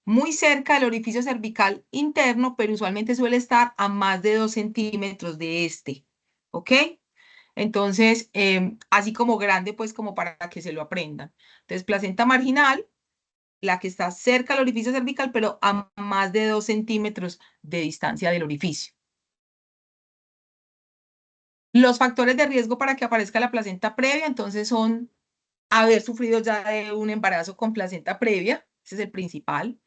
muy cerca del orificio cervical interno, pero usualmente suele estar a más de 2 centímetros de este. ¿Ok? Entonces, así como grande, pues como para que se lo aprendan. Entonces, placenta marginal, la que está cerca del orificio cervical, pero a más de 2 centímetros de distancia del orificio. Los factores de riesgo para que aparezca la placenta previa, entonces, son haber sufrido ya de un embarazo con placenta previa, ese es el principal.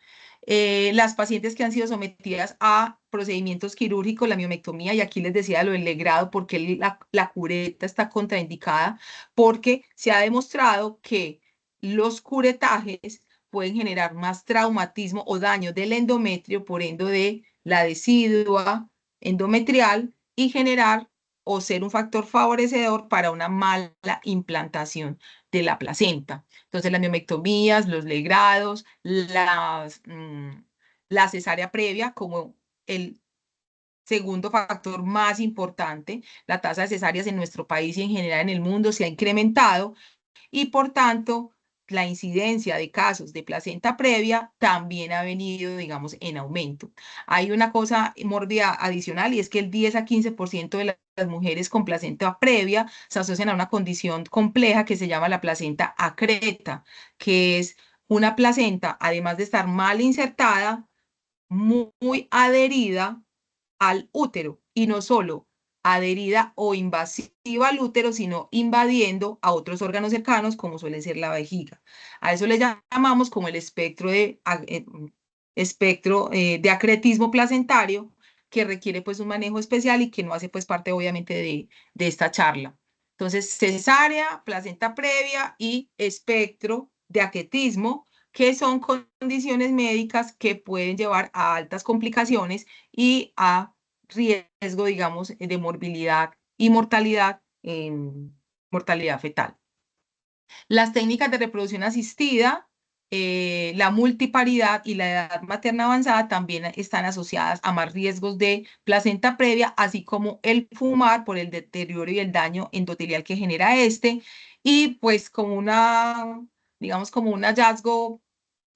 Las pacientes que han sido sometidas a procedimientos quirúrgicos, la miomectomía, y aquí les decía lo del legrado, porque la cureta está contraindicada, porque se ha demostrado que los curetajes pueden generar más traumatismo o daño del endometrio, por ende de la decidua endometrial, y generar o ser un factor favorecedor para una mala implantación de la placenta. Entonces, las miomectomías, los legrados, la cesárea previa como el segundo factor más importante. La tasa de cesáreas en nuestro país y en general en el mundo se ha incrementado y por tanto la incidencia de casos de placenta previa también ha venido, digamos, en aumento. Hay una cosa mórbida adicional y es que el 10 a 15% de las mujeres con placenta previa se asocian a una condición compleja que se llama la placenta acreta, que es una placenta, además de estar mal insertada, muy adherida al útero, y no solo adherida o invasiva al útero, sino invadiendo a otros órganos cercanos, como suele ser la vejiga. A eso le llamamos como el espectro de acretismo placentario, que requiere pues un manejo especial y que no hace pues parte obviamente de esta charla. Entonces, cesárea, placenta previa y espectro de acretismo, que son condiciones médicas que pueden llevar a altas complicaciones y a riesgo, digamos, de morbilidad y mortalidad en mortalidad fetal. Las técnicas de reproducción asistida, la multiparidad y la edad materna avanzada también están asociadas a más riesgos de placenta previa, así como el fumar por el deterioro y el daño endotelial que genera este, y pues como digamos, como un hallazgo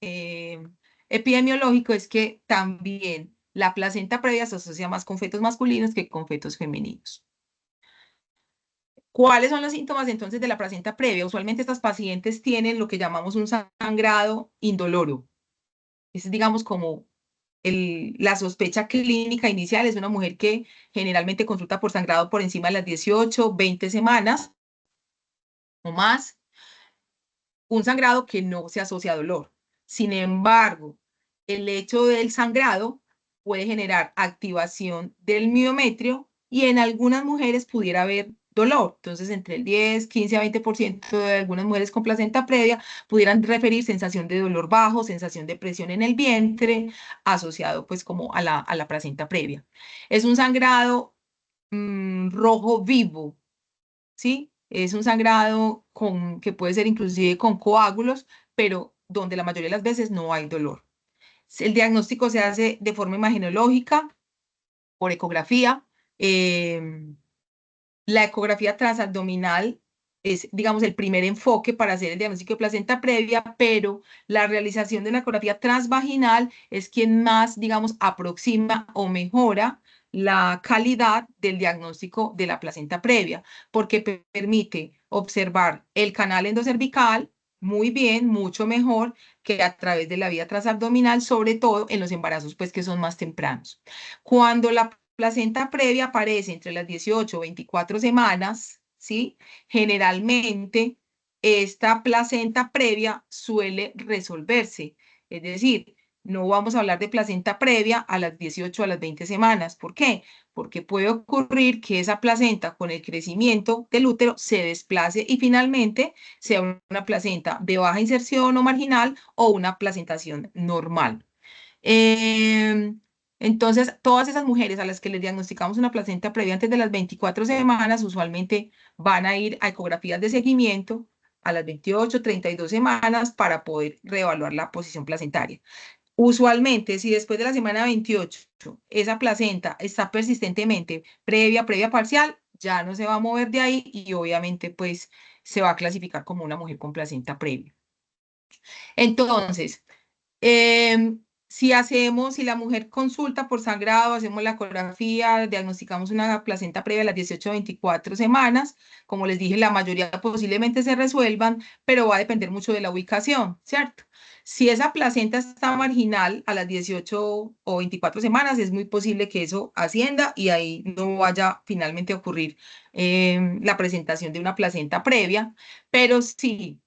eh, epidemiológico es que también la placenta previa se asocia más con fetos masculinos que con fetos femeninos. ¿Cuáles son los síntomas entonces de la placenta previa? Usualmente estas pacientes tienen lo que llamamos un sangrado indoloro. Es, digamos, como la sospecha clínica inicial. Es una mujer que generalmente consulta por sangrado por encima de las 18, 20 semanas o más. Un sangrado que no se asocia a dolor. Sin embargo, el hecho del sangrado puede generar activación del miometrio y en algunas mujeres pudiera haber dolor. Entonces, entre el 10, 15 a 20% de algunas mujeres con placenta previa pudieran referir sensación de dolor bajo, sensación de presión en el vientre, asociado pues como a la placenta previa. Es un sangrado rojo vivo, ¿sí? Es un sangrado que puede ser inclusive con coágulos, pero donde la mayoría de las veces no hay dolor. El diagnóstico se hace de forma imagenológica, por ecografía. La ecografía transabdominal es, digamos, el primer enfoque para hacer el diagnóstico de placenta previa, pero la realización de una ecografía transvaginal es quien más, digamos, aproxima o mejora la calidad del diagnóstico de la placenta previa, porque permite observar el canal endocervical muy bien, mucho mejor que a través de la vía transabdominal, sobre todo en los embarazos pues que son más tempranos. Cuando la placenta previa aparece entre las 18 o 24 semanas, ¿sí? Generalmente esta placenta previa suele resolverse, es decir, no vamos a hablar de placenta previa a las 18 o a las 20 semanas. ¿Por qué? Porque puede ocurrir que esa placenta con el crecimiento del útero se desplace y finalmente sea una placenta de baja inserción o marginal o una placentación normal. Entonces, todas esas mujeres a las que les diagnosticamos una placenta previa antes de las 24 semanas, usualmente van a ir a ecografías de seguimiento a las 28, 32 semanas para poder reevaluar la posición placentaria. Usualmente, si después de la semana 28 esa placenta está persistentemente previa parcial, ya no se va a mover de ahí y obviamente pues se va a clasificar como una mujer con placenta previa. Entonces, si la mujer consulta por sangrado, hacemos la ecografía, diagnosticamos una placenta previa a las 18 a 24 semanas, como les dije, la mayoría posiblemente se resuelvan, pero va a depender mucho de la ubicación, ¿cierto? Si esa placenta está marginal a las 18 o 24 semanas, es muy posible que eso ascienda y ahí no vaya finalmente a ocurrir la presentación de una placenta previa, pero si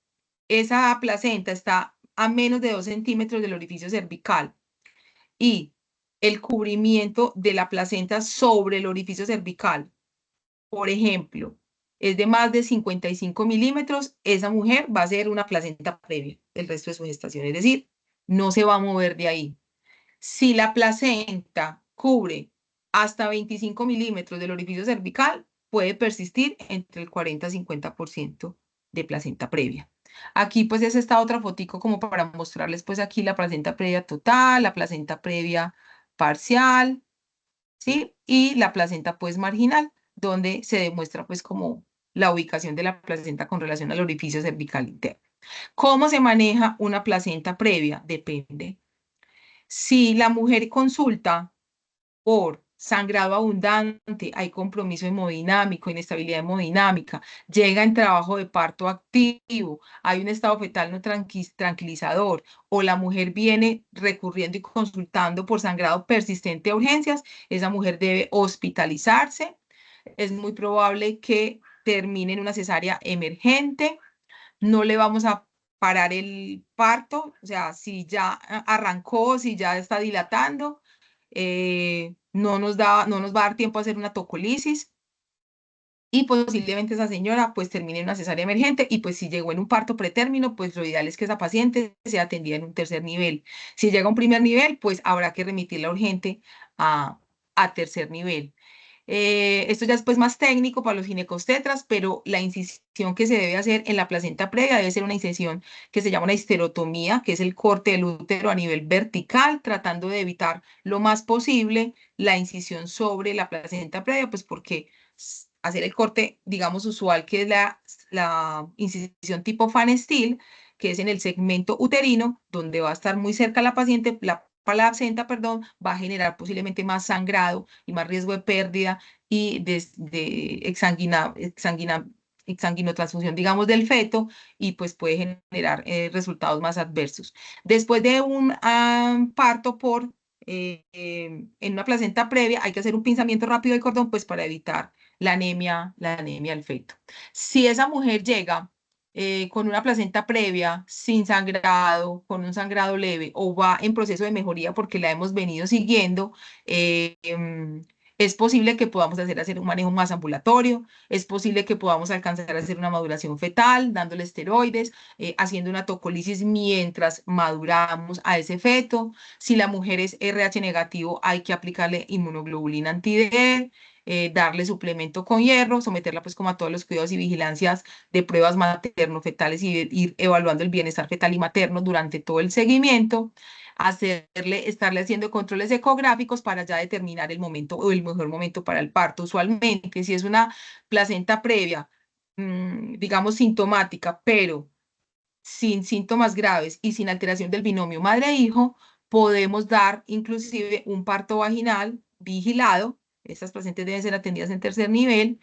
esa placenta está a menos de 2 centímetros del orificio cervical y el cubrimiento de la placenta sobre el orificio cervical, por ejemplo, es de más de 55 milímetros, esa mujer va a ser una placenta previa el resto de su gestación, es decir, no se va a mover de ahí. Si la placenta cubre hasta 25 milímetros del orificio cervical, puede persistir entre el 40 y 50% de placenta previa. Aquí pues es esta otra fotico como para mostrarles pues aquí la placenta previa total, la placenta previa parcial, ¿sí? Y la placenta pues marginal, donde se demuestra pues como la ubicación de la placenta con relación al orificio cervical interno. ¿Cómo se maneja una placenta previa? Depende. Si la mujer consulta por sangrado abundante, hay compromiso hemodinámico, inestabilidad hemodinámica, llega en trabajo de parto activo, hay un estado fetal no tranquilizador, o la mujer viene recurriendo y consultando por sangrado persistente a urgencias, esa mujer debe hospitalizarse. Es muy probable que termine en una cesárea emergente. No le vamos a parar el parto, o sea, si ya arrancó, si ya está dilatando, no nos va a dar tiempo a hacer una tocolisis y posiblemente esa señora pues termine en una cesárea emergente y pues si llegó en un parto pretérmino, pues lo ideal es que esa paciente sea atendida en un tercer nivel. Si llega a un primer nivel, pues habrá que remitirla urgente a tercer nivel. Esto ya es pues más técnico para los ginecostetras, pero la incisión que se debe hacer en la placenta previa debe ser una incisión que se llama una histerotomía, que es el corte del útero a nivel vertical, tratando de evitar lo más posible la incisión sobre la placenta previa, pues porque hacer el corte, digamos, usual, que es la incisión tipo fan steel, que es en el segmento uterino, donde va a estar muy cerca la paciente, la placenta, perdón, va a generar posiblemente más sangrado y más riesgo de pérdida y de exsanguinotransfusión, digamos, del feto, y pues puede generar resultados más adversos. Después de un parto en una placenta previa, hay que hacer un pinzamiento rápido del cordón, pues para evitar la anemia del feto. Si esa mujer llega con una placenta previa, sin sangrado, con un sangrado leve o va en proceso de mejoría porque la hemos venido siguiendo, es posible que podamos hacer un manejo más ambulatorio, es posible que podamos alcanzar a hacer una maduración fetal, dándole esteroides, haciendo una tocolisis mientras maduramos a ese feto. Si la mujer es RH negativo, hay que aplicarle inmunoglobulina anti-D, darle suplemento con hierro, someterla pues como a todos los cuidados y vigilancias de pruebas materno-fetales y ir evaluando el bienestar fetal y materno durante todo el seguimiento, estarle haciendo controles ecográficos para ya determinar el momento o el mejor momento para el parto. Usualmente, si es una placenta previa, digamos sintomática, pero sin síntomas graves y sin alteración del binomio madre-hijo, podemos dar inclusive un parto vaginal vigilado. Estas pacientes deben ser atendidas en tercer nivel,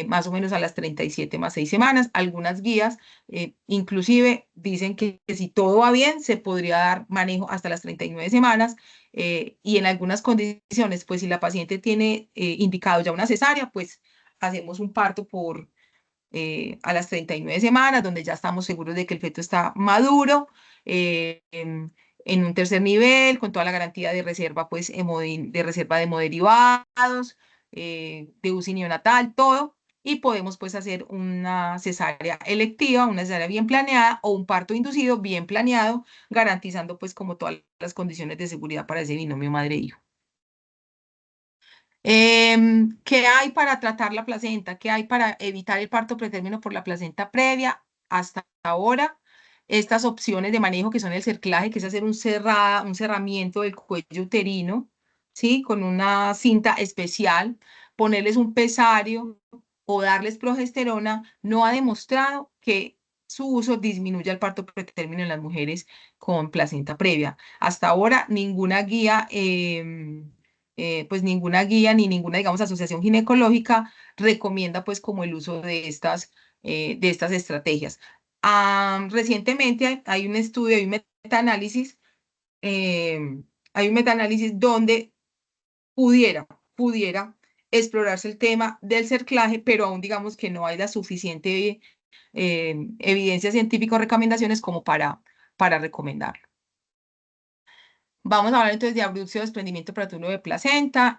más o menos a las 37 más 6 semanas. Algunas guías inclusive dicen que si todo va bien, se podría dar manejo hasta las 39 semanas. Y en algunas condiciones, pues si la paciente tiene indicado ya una cesárea, pues hacemos un parto a las 39 semanas, donde ya estamos seguros de que el feto está maduro, en un tercer nivel, con toda la garantía de reserva, pues, de reserva de hemoderivados, de UCI neonatal, todo, y podemos, pues, hacer una cesárea electiva, una cesárea bien planeada, o un parto inducido bien planeado, garantizando, pues, como todas las condiciones de seguridad para ese binomio madre-hijo. ¿Qué hay para tratar la placenta? ¿Qué hay para evitar el parto pretérmino por la placenta previa? Hasta ahora, estas opciones de manejo que son el cerclaje, que es hacer un cerramiento del cuello uterino, ¿sí? Con una cinta especial, ponerles un pesario o darles progesterona, no ha demostrado que su uso disminuya el parto pretérmino en las mujeres con placenta previa. Hasta ahora, ninguna guía pues ninguna guía ni ninguna, digamos, asociación ginecológica recomienda pues como el uso de estas estrategias. Recientemente hay un estudio, metaanálisis, eh, hay un metaanálisis donde pudiera explorarse el tema del cerclaje, pero aún digamos que no hay la suficiente evidencia científica o recomendaciones como para recomendarlo. Vamos a hablar entonces de abrupción o desprendimiento prematuro de placenta.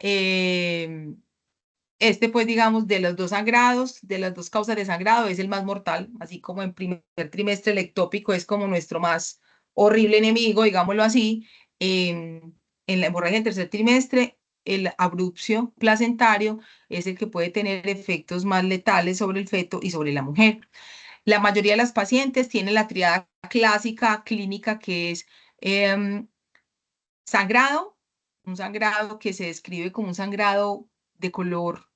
Este, pues, digamos, de los dos sangrados, de las dos causas de sangrado, es el más mortal, así como en primer trimestre el ectópico es como nuestro más horrible enemigo, digámoslo así. En la hemorragia del tercer trimestre, el abrupcio placentario es el que puede tener efectos más letales sobre el feto y sobre la mujer. La mayoría de las pacientes tienen la triada clásica clínica que es em, sangrado, un sangrado que se describe como un sangrado de color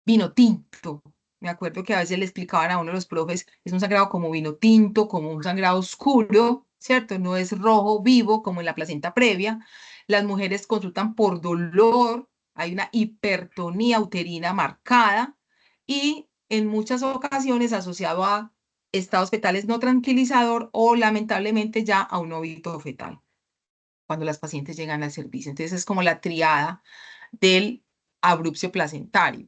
vino tinto. Me acuerdo que a veces le explicaban a uno de los profes, es un sangrado como vino tinto, como un sangrado oscuro, ¿cierto? No es rojo vivo como en la placenta previa. Las mujeres consultan por dolor, hay una hipertonía uterina marcada y en muchas ocasiones asociado a estados fetales no tranquilizador o lamentablemente ya a un óbito fetal cuando las pacientes llegan al servicio. Entonces es como la triada del abrupcio placentario.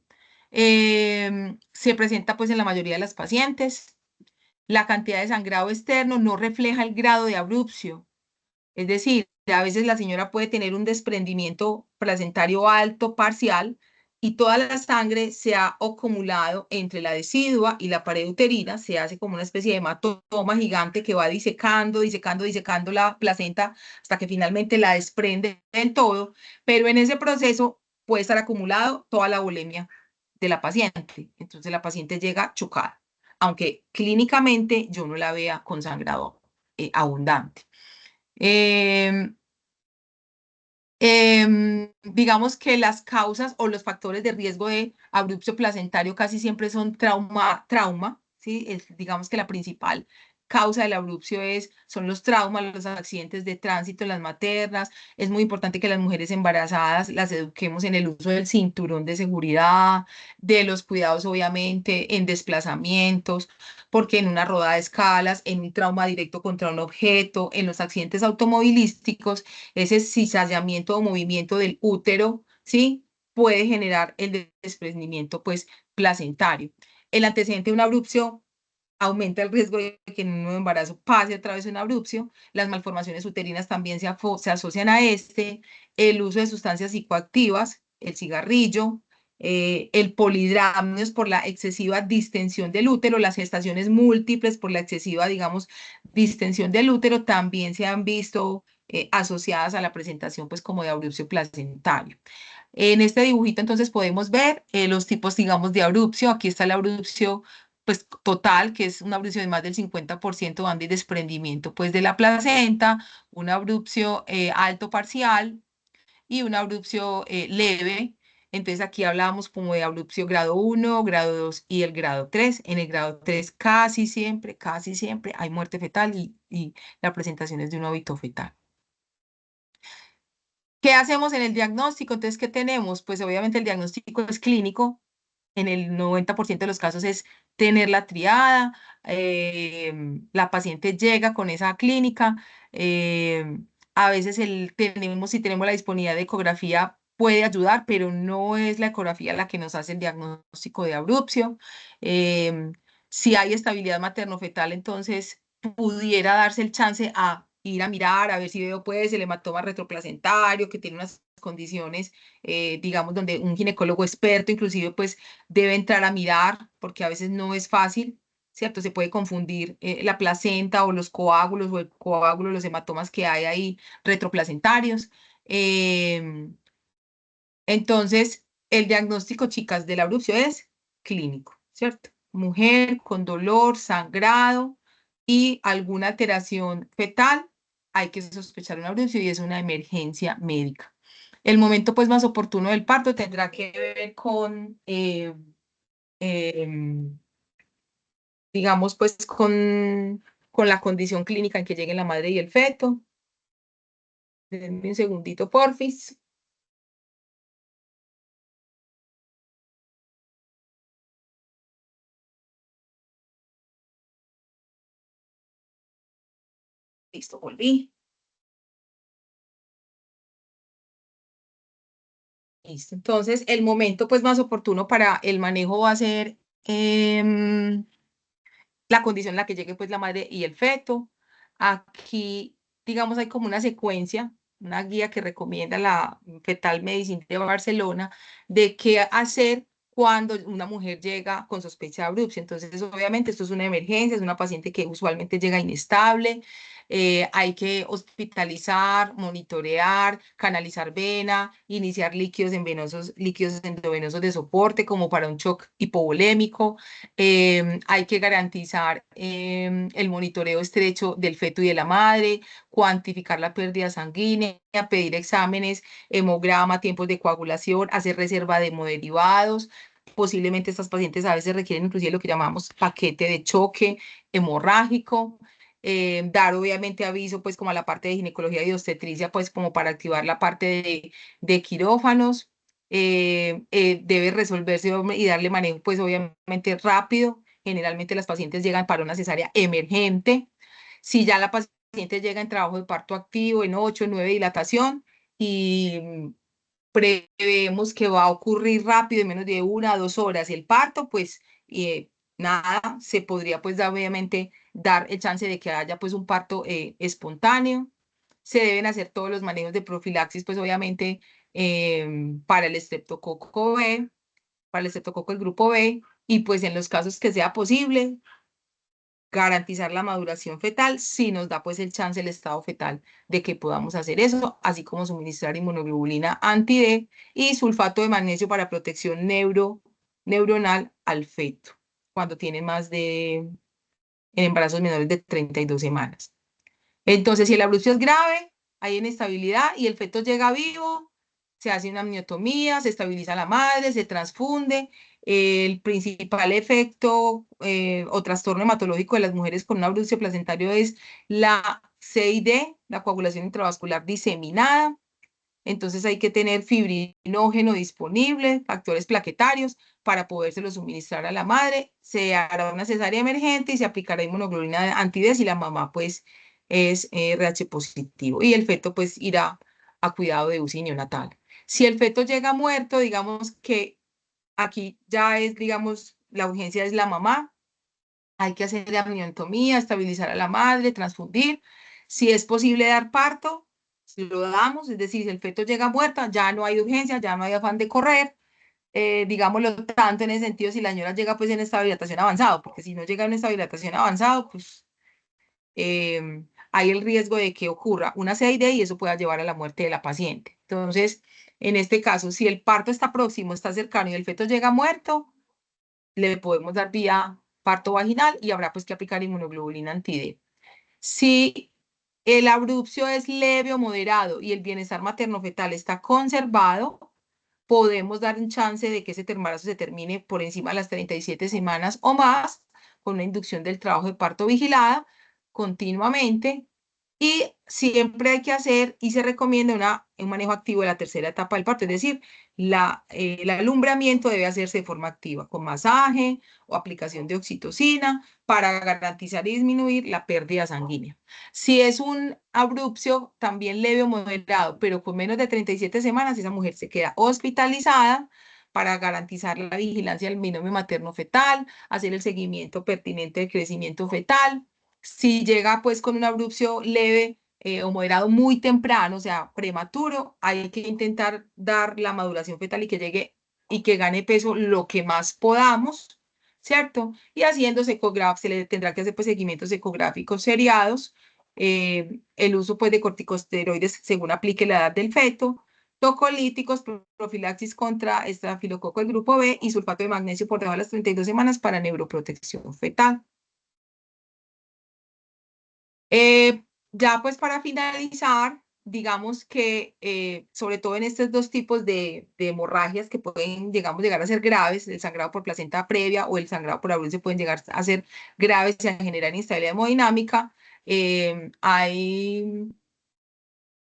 Se presenta pues en la mayoría de las pacientes. La cantidad de sangrado externo no refleja el grado de abrupcio. Es decir, a veces la señora puede tener un desprendimiento placentario alto, parcial, y toda la sangre se ha acumulado entre la decidua y la pared uterina, se hace como una especie de hematoma gigante que va disecando, disecando, disecando la placenta hasta que finalmente la desprende del todo, pero en ese proceso puede estar acumulado toda la bulimia de la paciente. Entonces la paciente llega chocada, aunque clínicamente yo no la vea con sangrado abundante. Em, digamos que las causas o los factores de riesgo de abrupcio placentario casi siempre son trauma, ¿sí? Digamos que la principal causa del abrupcio son los traumas, los accidentes de tránsito en las maternas. Es muy importante que las mujeres embarazadas las eduquemos en el uso del cinturón de seguridad, de los cuidados, obviamente, en desplazamientos, porque en una rodada de escalas, en un trauma directo contra un objeto, en los accidentes automovilísticos, ese cizallamiento o movimiento del útero, ¿sí? Puede generar el desprendimiento, pues, placentario. El antecedente de una abrupción aumenta el riesgo de que en un nuevo embarazo pase a través de una abrupción. Las malformaciones uterinas también se asocian a este. El uso de sustancias psicoactivas, el cigarrillo, el polidramnios por la excesiva distensión del útero, las gestaciones múltiples por la excesiva, digamos, distensión del útero también se han visto asociadas a la presentación, pues, como de abrupcio placentario. En este dibujito, entonces, podemos ver los tipos, digamos, de abrupcio. Aquí está el abrupcio, pues, total, que es una abrupcio de más del 50% van de desprendimiento, pues, de la placenta, un abrupcio alto parcial y un abrupcio leve. Entonces, aquí hablábamos como de abrupcio grado 1, grado 2 y el grado 3. En el grado 3 casi siempre hay muerte fetal y la presentación es de un óbito fetal. ¿Qué hacemos en el diagnóstico? Entonces, ¿qué tenemos? Pues obviamente el diagnóstico es clínico. En el 90% de los casos es tener la triada. La paciente llega con esa clínica. A veces si tenemos la disponibilidad de ecografía, puede ayudar, pero no es la ecografía la que nos hace el diagnóstico de abrupcio. Si hay estabilidad materno-fetal, entonces pudiera darse el chance a ir a mirar, a ver si veo pues el hematoma retroplacentario, que tiene unas condiciones, digamos, donde un ginecólogo experto inclusive pues debe entrar a mirar, porque a veces no es fácil, ¿cierto? Se puede confundir la placenta o los coágulos o el coágulo, los hematomas que hay ahí retroplacentarios. Entonces, el diagnóstico, chicas, de la abrupción es clínico, ¿cierto? Mujer con dolor, sangrado y alguna alteración fetal, hay que sospechar una abrupción y es una emergencia médica. El momento pues más oportuno del parto tendrá que ver con, em, digamos, pues con la condición clínica en que lleguen la madre y el feto. Denme un segundito, porfis. Listo, volví. Listo. Entonces, el momento pues más oportuno para el manejo va a ser la condición en la que llegue pues la madre y el feto. Aquí, digamos, hay como una secuencia, una guía que recomienda la Fetal Medicine de Barcelona de qué hacer cuando una mujer llega con sospecha de abrupcia. Entonces, obviamente, esto es una emergencia, es una paciente que usualmente llega inestable. Hay que hospitalizar, monitorear, canalizar vena, iniciar líquidos endovenosos de soporte como para un shock hipovolémico. Hay que garantizar el monitoreo estrecho del feto y de la madre, cuantificar la pérdida sanguínea, pedir exámenes, hemograma, tiempos de coagulación, hacer reserva de hemoderivados. Posiblemente estas pacientes a veces requieren inclusive lo que llamamos paquete de choque hemorrágico. Dar obviamente aviso pues como a la parte de ginecología y obstetricia pues como para activar la parte de quirófanos. Debe resolverse y darle manejo, pues obviamente rápido. Generalmente las pacientes llegan para una cesárea emergente. Si ya la paciente llega en trabajo de parto activo, en 8, 9 dilatación, y prevemos que va a ocurrir rápido, en menos de 1 a 2 horas el parto, pues nada, se podría pues obviamente dar el chance de que haya pues un parto espontáneo. Se deben hacer todos los manejos de profilaxis, pues obviamente para el estreptococo B, para el estreptococo del grupo B, y pues en los casos que sea posible, garantizar la maduración fetal si nos da pues el chance el estado fetal de que podamos hacer eso, así como suministrar inmunoglobulina anti-D y sulfato de magnesio para protección neuronal al feto cuando tiene más de en embarazos menores de 32 semanas. Entonces, si la abrupción es grave, hay inestabilidad y el feto llega vivo, se hace una amniotomía, se estabiliza la madre, se transfunde. El principal efecto o trastorno hematológico de las mujeres con una abrupción placentario es la CID, la coagulación intravascular diseminada. Entonces hay que tener fibrinógeno disponible, factores plaquetarios para podérselo suministrar a la madre. Se hará una cesárea emergente y se aplicará inmunoglobulina anti-D si la mamá pues es RH positivo y el feto pues irá a cuidado de UCI neonatal. Si el feto llega muerto, digamos que aquí ya es, digamos, la urgencia es la mamá. Hay que hacer amniotomía, estabilizar a la madre, transfundir. Si es posible dar parto, si lo damos, es decir, si el feto llega muerta, ya no hay urgencia, ya no hay afán de correr, digámoslo tanto en el sentido si la señora llega pues en estado de dilatación avanzado, porque si no llega en estado de dilatación avanzado, pues hay el riesgo de que ocurra una CID y eso pueda llevar a la muerte de la paciente. Entonces, en este caso, si el parto está próximo, está cercano y el feto llega muerto, le podemos dar vía parto vaginal y habrá pues que aplicar inmunoglobulina anti-D. Si el abrupcio es leve o moderado y el bienestar materno-fetal está conservado, podemos dar un chance de que ese embarazo se termine por encima de las 37 semanas o más con una inducción del trabajo de parto vigilada continuamente. Y siempre hay que hacer y se recomienda un manejo activo de la tercera etapa del parto, es decir, el alumbramiento debe hacerse de forma activa, con masaje o aplicación de oxitocina para garantizar y disminuir la pérdida sanguínea. Si es un abrupcio también leve o moderado, pero con menos de 37 semanas, esa mujer se queda hospitalizada para garantizar la vigilancia del binomio materno-fetal, hacer el seguimiento pertinente del crecimiento fetal. Si llega pues con un abrupcio leve o moderado muy temprano, o sea, prematuro, hay que intentar dar la maduración fetal y que llegue y que gane peso lo que más podamos, ¿cierto? Y haciendo ecografías, se le tendrá que hacer pues seguimientos ecográficos seriados, el uso pues de corticosteroides según aplique la edad del feto tocolíticos, profilaxis contra estafilococo del grupo B y sulfato de magnesio por debajo de las 32 semanas para neuroprotección fetal. Ya pues para finalizar, digamos que sobre todo en estos dos tipos de hemorragias que pueden, digamos, llegar a ser graves, el sangrado por placenta previa o el sangrado por abulcio pueden llegar a ser graves y a generar inestabilidad hemodinámica, hay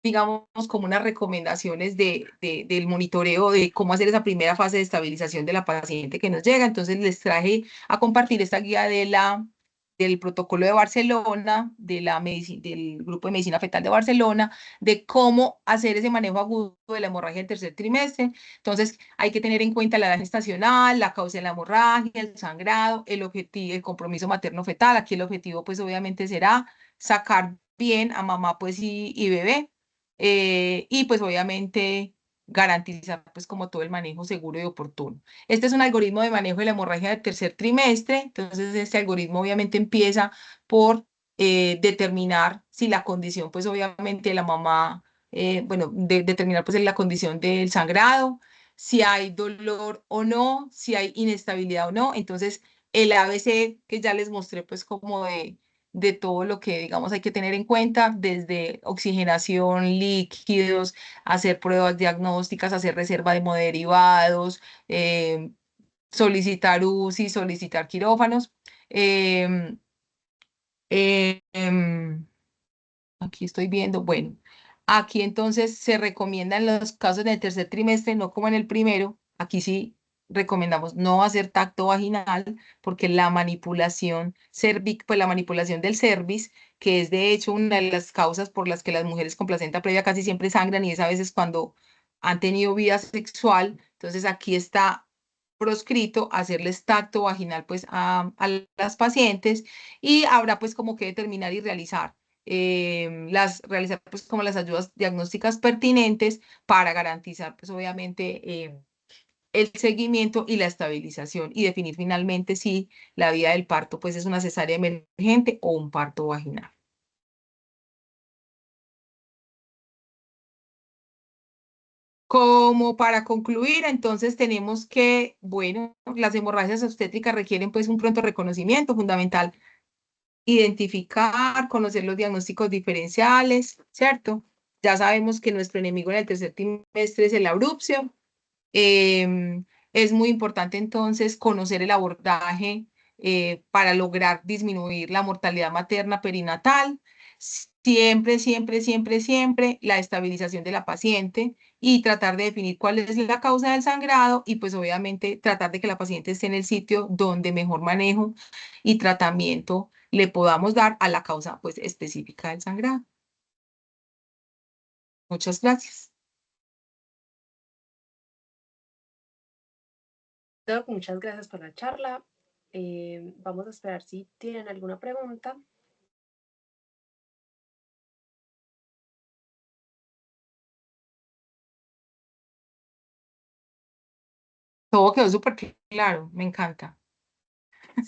digamos, como unas recomendaciones del monitoreo de cómo hacer esa primera fase de estabilización de la paciente que nos llega. Entonces les traje a compartir esta guía del protocolo de Barcelona, del Grupo de Medicina Fetal de Barcelona, de cómo hacer ese manejo agudo de la hemorragia del tercer trimestre. Entonces hay que tener en cuenta la edad gestacional, la causa de la hemorragia, el sangrado, el objetivo, el compromiso materno-fetal. Aquí el objetivo pues obviamente será sacar bien a mamá pues y bebé y pues obviamente garantizar pues como todo el manejo seguro y oportuno. Este es un algoritmo de manejo de la hemorragia del tercer trimestre, entonces este algoritmo obviamente empieza por determinar si la condición pues obviamente de la mamá, bueno, determinar pues la condición del sangrado, si hay dolor o no, si hay inestabilidad o no, entonces el ABC que ya les mostré pues como de todo lo que, digamos, hay que tener en cuenta, desde oxigenación, líquidos, hacer pruebas diagnósticas, hacer reserva de hemoderivados, solicitar UCI, solicitar quirófanos. em, em, Aquí estoy viendo, bueno, aquí entonces se recomienda en los casos del tercer trimestre, no como en el primero, aquí sí recomendamos no hacer tacto vaginal porque la manipulación pues la manipulación del cervix, que es de hecho una de las causas por las que las mujeres con placenta previa casi siempre sangran y es a veces cuando han tenido vida sexual, entonces aquí está proscrito hacerles tacto vaginal pues a las pacientes y habrá pues como que determinar y realizar realizar pues como las ayudas diagnósticas pertinentes para garantizar pues obviamente el seguimiento y la estabilización y definir finalmente si la vía del parto pues es una cesárea emergente o un parto vaginal. Como para concluir, entonces tenemos que, bueno, las hemorragias obstétricas requieren pues un pronto reconocimiento fundamental, identificar, conocer los diagnósticos diferenciales, ¿cierto? Ya sabemos que nuestro enemigo en el tercer trimestre es el abrupcio. Es muy importante entonces conocer el abordaje para lograr disminuir la mortalidad materna perinatal. Siempre, siempre, siempre, siempre la estabilización de la paciente y tratar de definir cuál es la causa del sangrado y pues obviamente tratar de que la paciente esté en el sitio donde mejor manejo y tratamiento le podamos dar a la causa pues específica del sangrado. Muchas gracias. Doc, muchas gracias por la charla. Vamos a esperar si tienen alguna pregunta. Todo quedó súper claro, me encanta.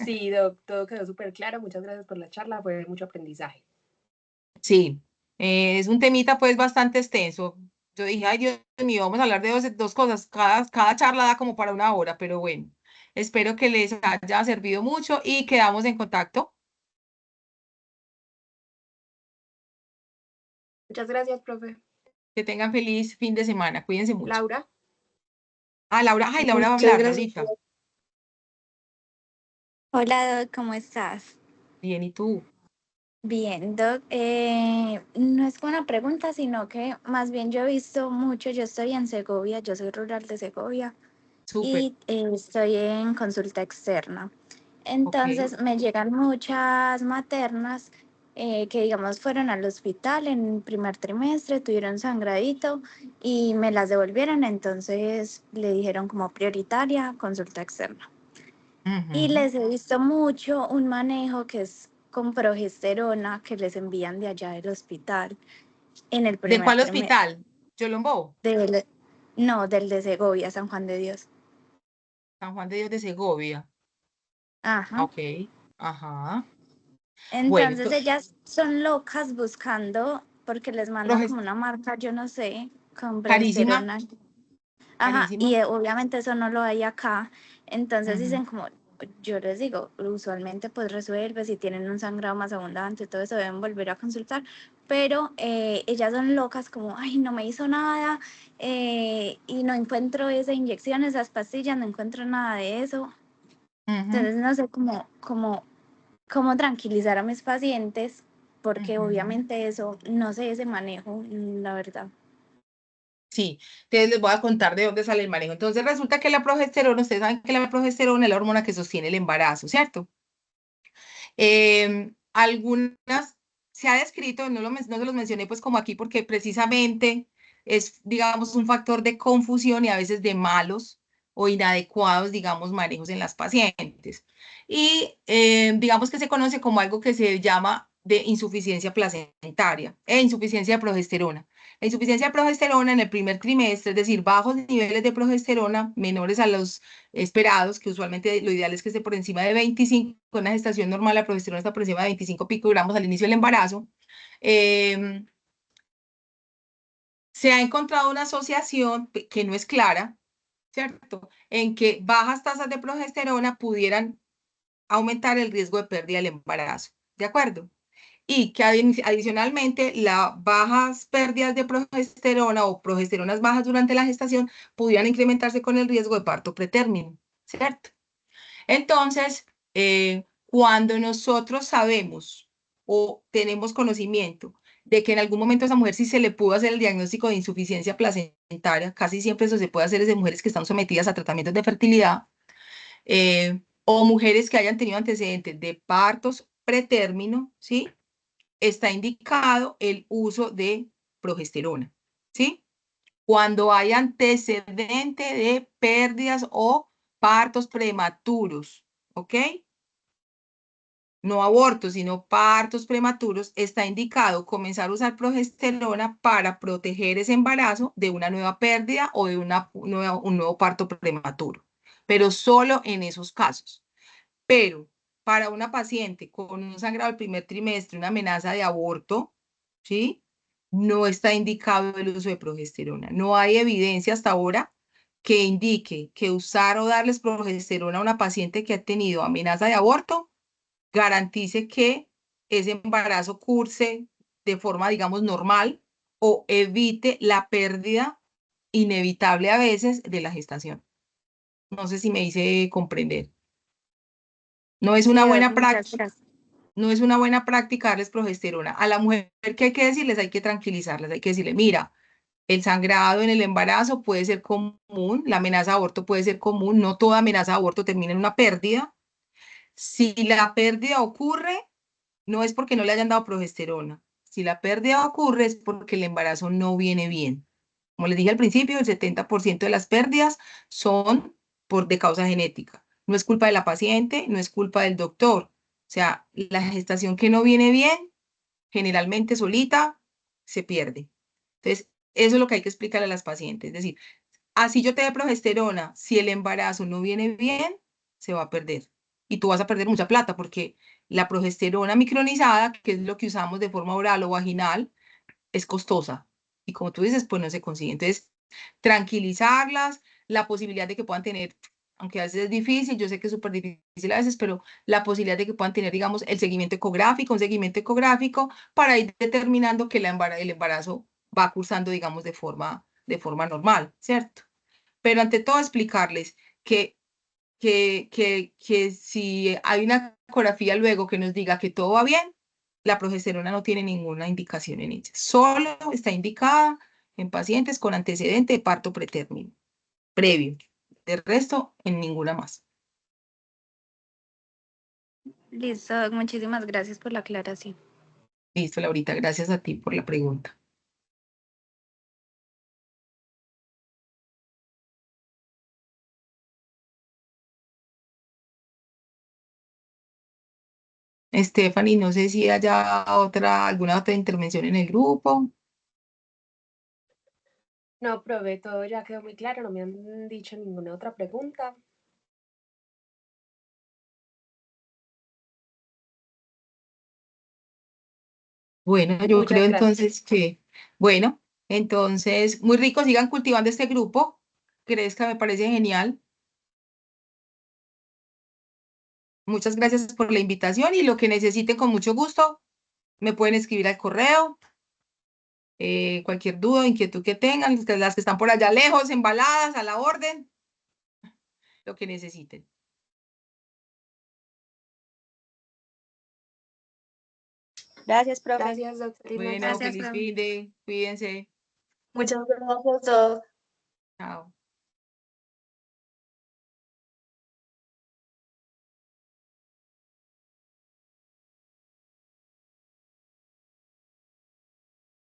Sí, Doc, todo quedó súper claro. Muchas gracias por la charla, fue mucho aprendizaje. Sí, es un temita pues bastante extenso. Yo dije, ay Dios mío, vamos a hablar de dos cosas. Cada charla da como para una hora, pero bueno, espero que les haya servido mucho y quedamos en contacto. Muchas gracias, profe. Que tengan feliz fin de semana. Cuídense mucho. Laura. Ah, Laura, ay, Laura va a Muchas hablar, gracias. Laurita. Hola, Doc, ¿cómo estás? Bien, ¿y tú? Bien, Doc. No es una pregunta, sino que más bien yo he visto mucho, yo estoy en Segovia, yo soy rural de Segovia Súper, y estoy en consulta externa. ok. Entonces me llegan muchas maternas que digamos fueron al hospital en el primer trimestre, tuvieron sangradito y me las devolvieron, entonces le dijeron como prioritaria consulta externa. Y Ujú. les he visto mucho un manejo que es con progesterona que les envían de allá del hospital en el ¿De primer cuál trimestre. hospital? Yolombó, No, del de Segovia, San Juan de Dios. San Juan de Dios de Segovia. Ajá. Ok, ajá. Bueno, Entonces ellas son locas buscando, porque les mandan proges- como una marca, yo no sé, con Carísima, progesterona. Ajá, y carísima. obviamente eso no lo hay acá. Entonces Ujú. dicen como, yo les digo, usualmente pues resuelve, si tienen un sangrado más abundante, todo eso deben volver a consultar, pero ellas son locas como, ay, no me hizo nada y no encuentro esa inyección, esas pastillas, no encuentro nada de eso. Ujú, Entonces no sé cómo tranquilizar a mis pacientes, porque ujú. obviamente eso, no sé ese manejo, la verdad. Sí, entonces les voy a contar de dónde sale el manejo. Entonces resulta que la progesterona, ustedes saben que la progesterona es la hormona que sostiene el embarazo, ¿cierto? Algunas se ha descrito, no se los mencioné pues como aquí porque precisamente es, digamos, un factor de confusión y a veces de malos o inadecuados, digamos, manejos en las pacientes. Y digamos que se conoce como algo que se llama de insuficiencia placentaria e insuficiencia de progesterona. La insuficiencia de progesterona en el primer trimestre, es decir, bajos niveles de progesterona menores a los esperados, que usualmente lo ideal es que esté por encima de 25, en una gestación normal la progesterona está por encima de 25 picogramos al inicio del embarazo. Eh, Se ha encontrado una asociación que no es clara, ¿cierto? En que bajas tasas de progesterona pudieran aumentar el riesgo de pérdida del embarazo, ¿de acuerdo? Y que adicionalmente las bajas pérdidas de progesterona o progesteronas bajas durante la gestación pudieran incrementarse con el riesgo de parto pretérmino, ¿cierto? Entonces, cuando nosotros sabemos o tenemos conocimiento de que en algún momento a esa mujer sí se le pudo hacer el diagnóstico de insuficiencia placentaria, casi siempre eso se puede hacer desde mujeres que están sometidas a tratamientos de fertilidad, o mujeres que hayan tenido antecedentes de partos pretérmino, ¿sí? Está indicado el uso de progesterona, ¿sí? Cuando hay antecedente de pérdidas o partos prematuros, ¿ok? No abortos, sino partos prematuros, está indicado comenzar a usar progesterona para proteger ese embarazo de una nueva pérdida o de un nuevo parto prematuro, pero solo en esos casos. Pero para una paciente con un sangrado del primer trimestre, una amenaza de aborto, ¿sí? No está indicado el uso de progesterona. No hay evidencia hasta ahora que indique que usar o darles progesterona a una paciente que ha tenido amenaza de aborto garantice que ese embarazo curse de forma, digamos, normal o evite la pérdida inevitable a veces de la gestación. No sé si me hice comprender. No es una Sí, buena muchas práctica. gracias. No es una buena práctica darles progesterona. A la mujer, ¿qué hay que decirles? Hay que tranquilizarles, hay que decirle, mira, el sangrado en el embarazo puede ser común, la amenaza de aborto puede ser común, no toda amenaza de aborto termina en una pérdida. Si la pérdida ocurre, no es porque no le hayan dado progesterona. Si la pérdida ocurre es porque el embarazo no viene bien. Como les dije al principio, el 70% de las pérdidas son de causa genética. No es culpa de la paciente, no es culpa del doctor. O sea, la gestación que no viene bien, generalmente solita, se pierde. Entonces, eso es lo que hay que explicarle a las pacientes. Es decir, así yo te dé progesterona, si el embarazo no viene bien, se va a perder. Y tú vas a perder mucha plata porque la progesterona micronizada, que es lo que usamos de forma oral o vaginal, es costosa. Y como tú dices, pues no se consigue. Entonces, tranquilizarlas, la posibilidad de que puedan tener, aunque a veces es difícil, yo sé que es súper difícil a veces, pero la posibilidad de que puedan tener, digamos, el seguimiento ecográfico, un seguimiento ecográfico para ir determinando que el embarazo va cursando, digamos, de forma normal, ¿cierto? Pero ante todo explicarles que si hay una ecografía luego que nos diga que todo va bien, la progesterona no tiene ninguna indicación en ella. Solo está indicada en pacientes con antecedente de parto pretérmino, previo. De resto, en ninguna más. Listo, muchísimas gracias por la aclaración. Listo, Laurita, gracias a ti por la pregunta. Stephanie, no sé si haya alguna otra intervención en el grupo. No, probé todo, ya quedó muy claro, no me han dicho ninguna otra pregunta. Bueno, yo creo Muchas gracias. entonces que, bueno, Entonces, muy rico, sigan cultivando este grupo, crezca, me parece genial. Muchas gracias por la invitación y lo que necesiten con mucho gusto, me pueden escribir al correo. Cualquier duda, inquietud que tengan, las que están por allá lejos, embaladas, a la orden, lo que necesiten. Gracias, profe. Gracias, doctora. Bueno, Gracias, feliz profe. fin de, cuídense. Muchas gracias a todos. Chao.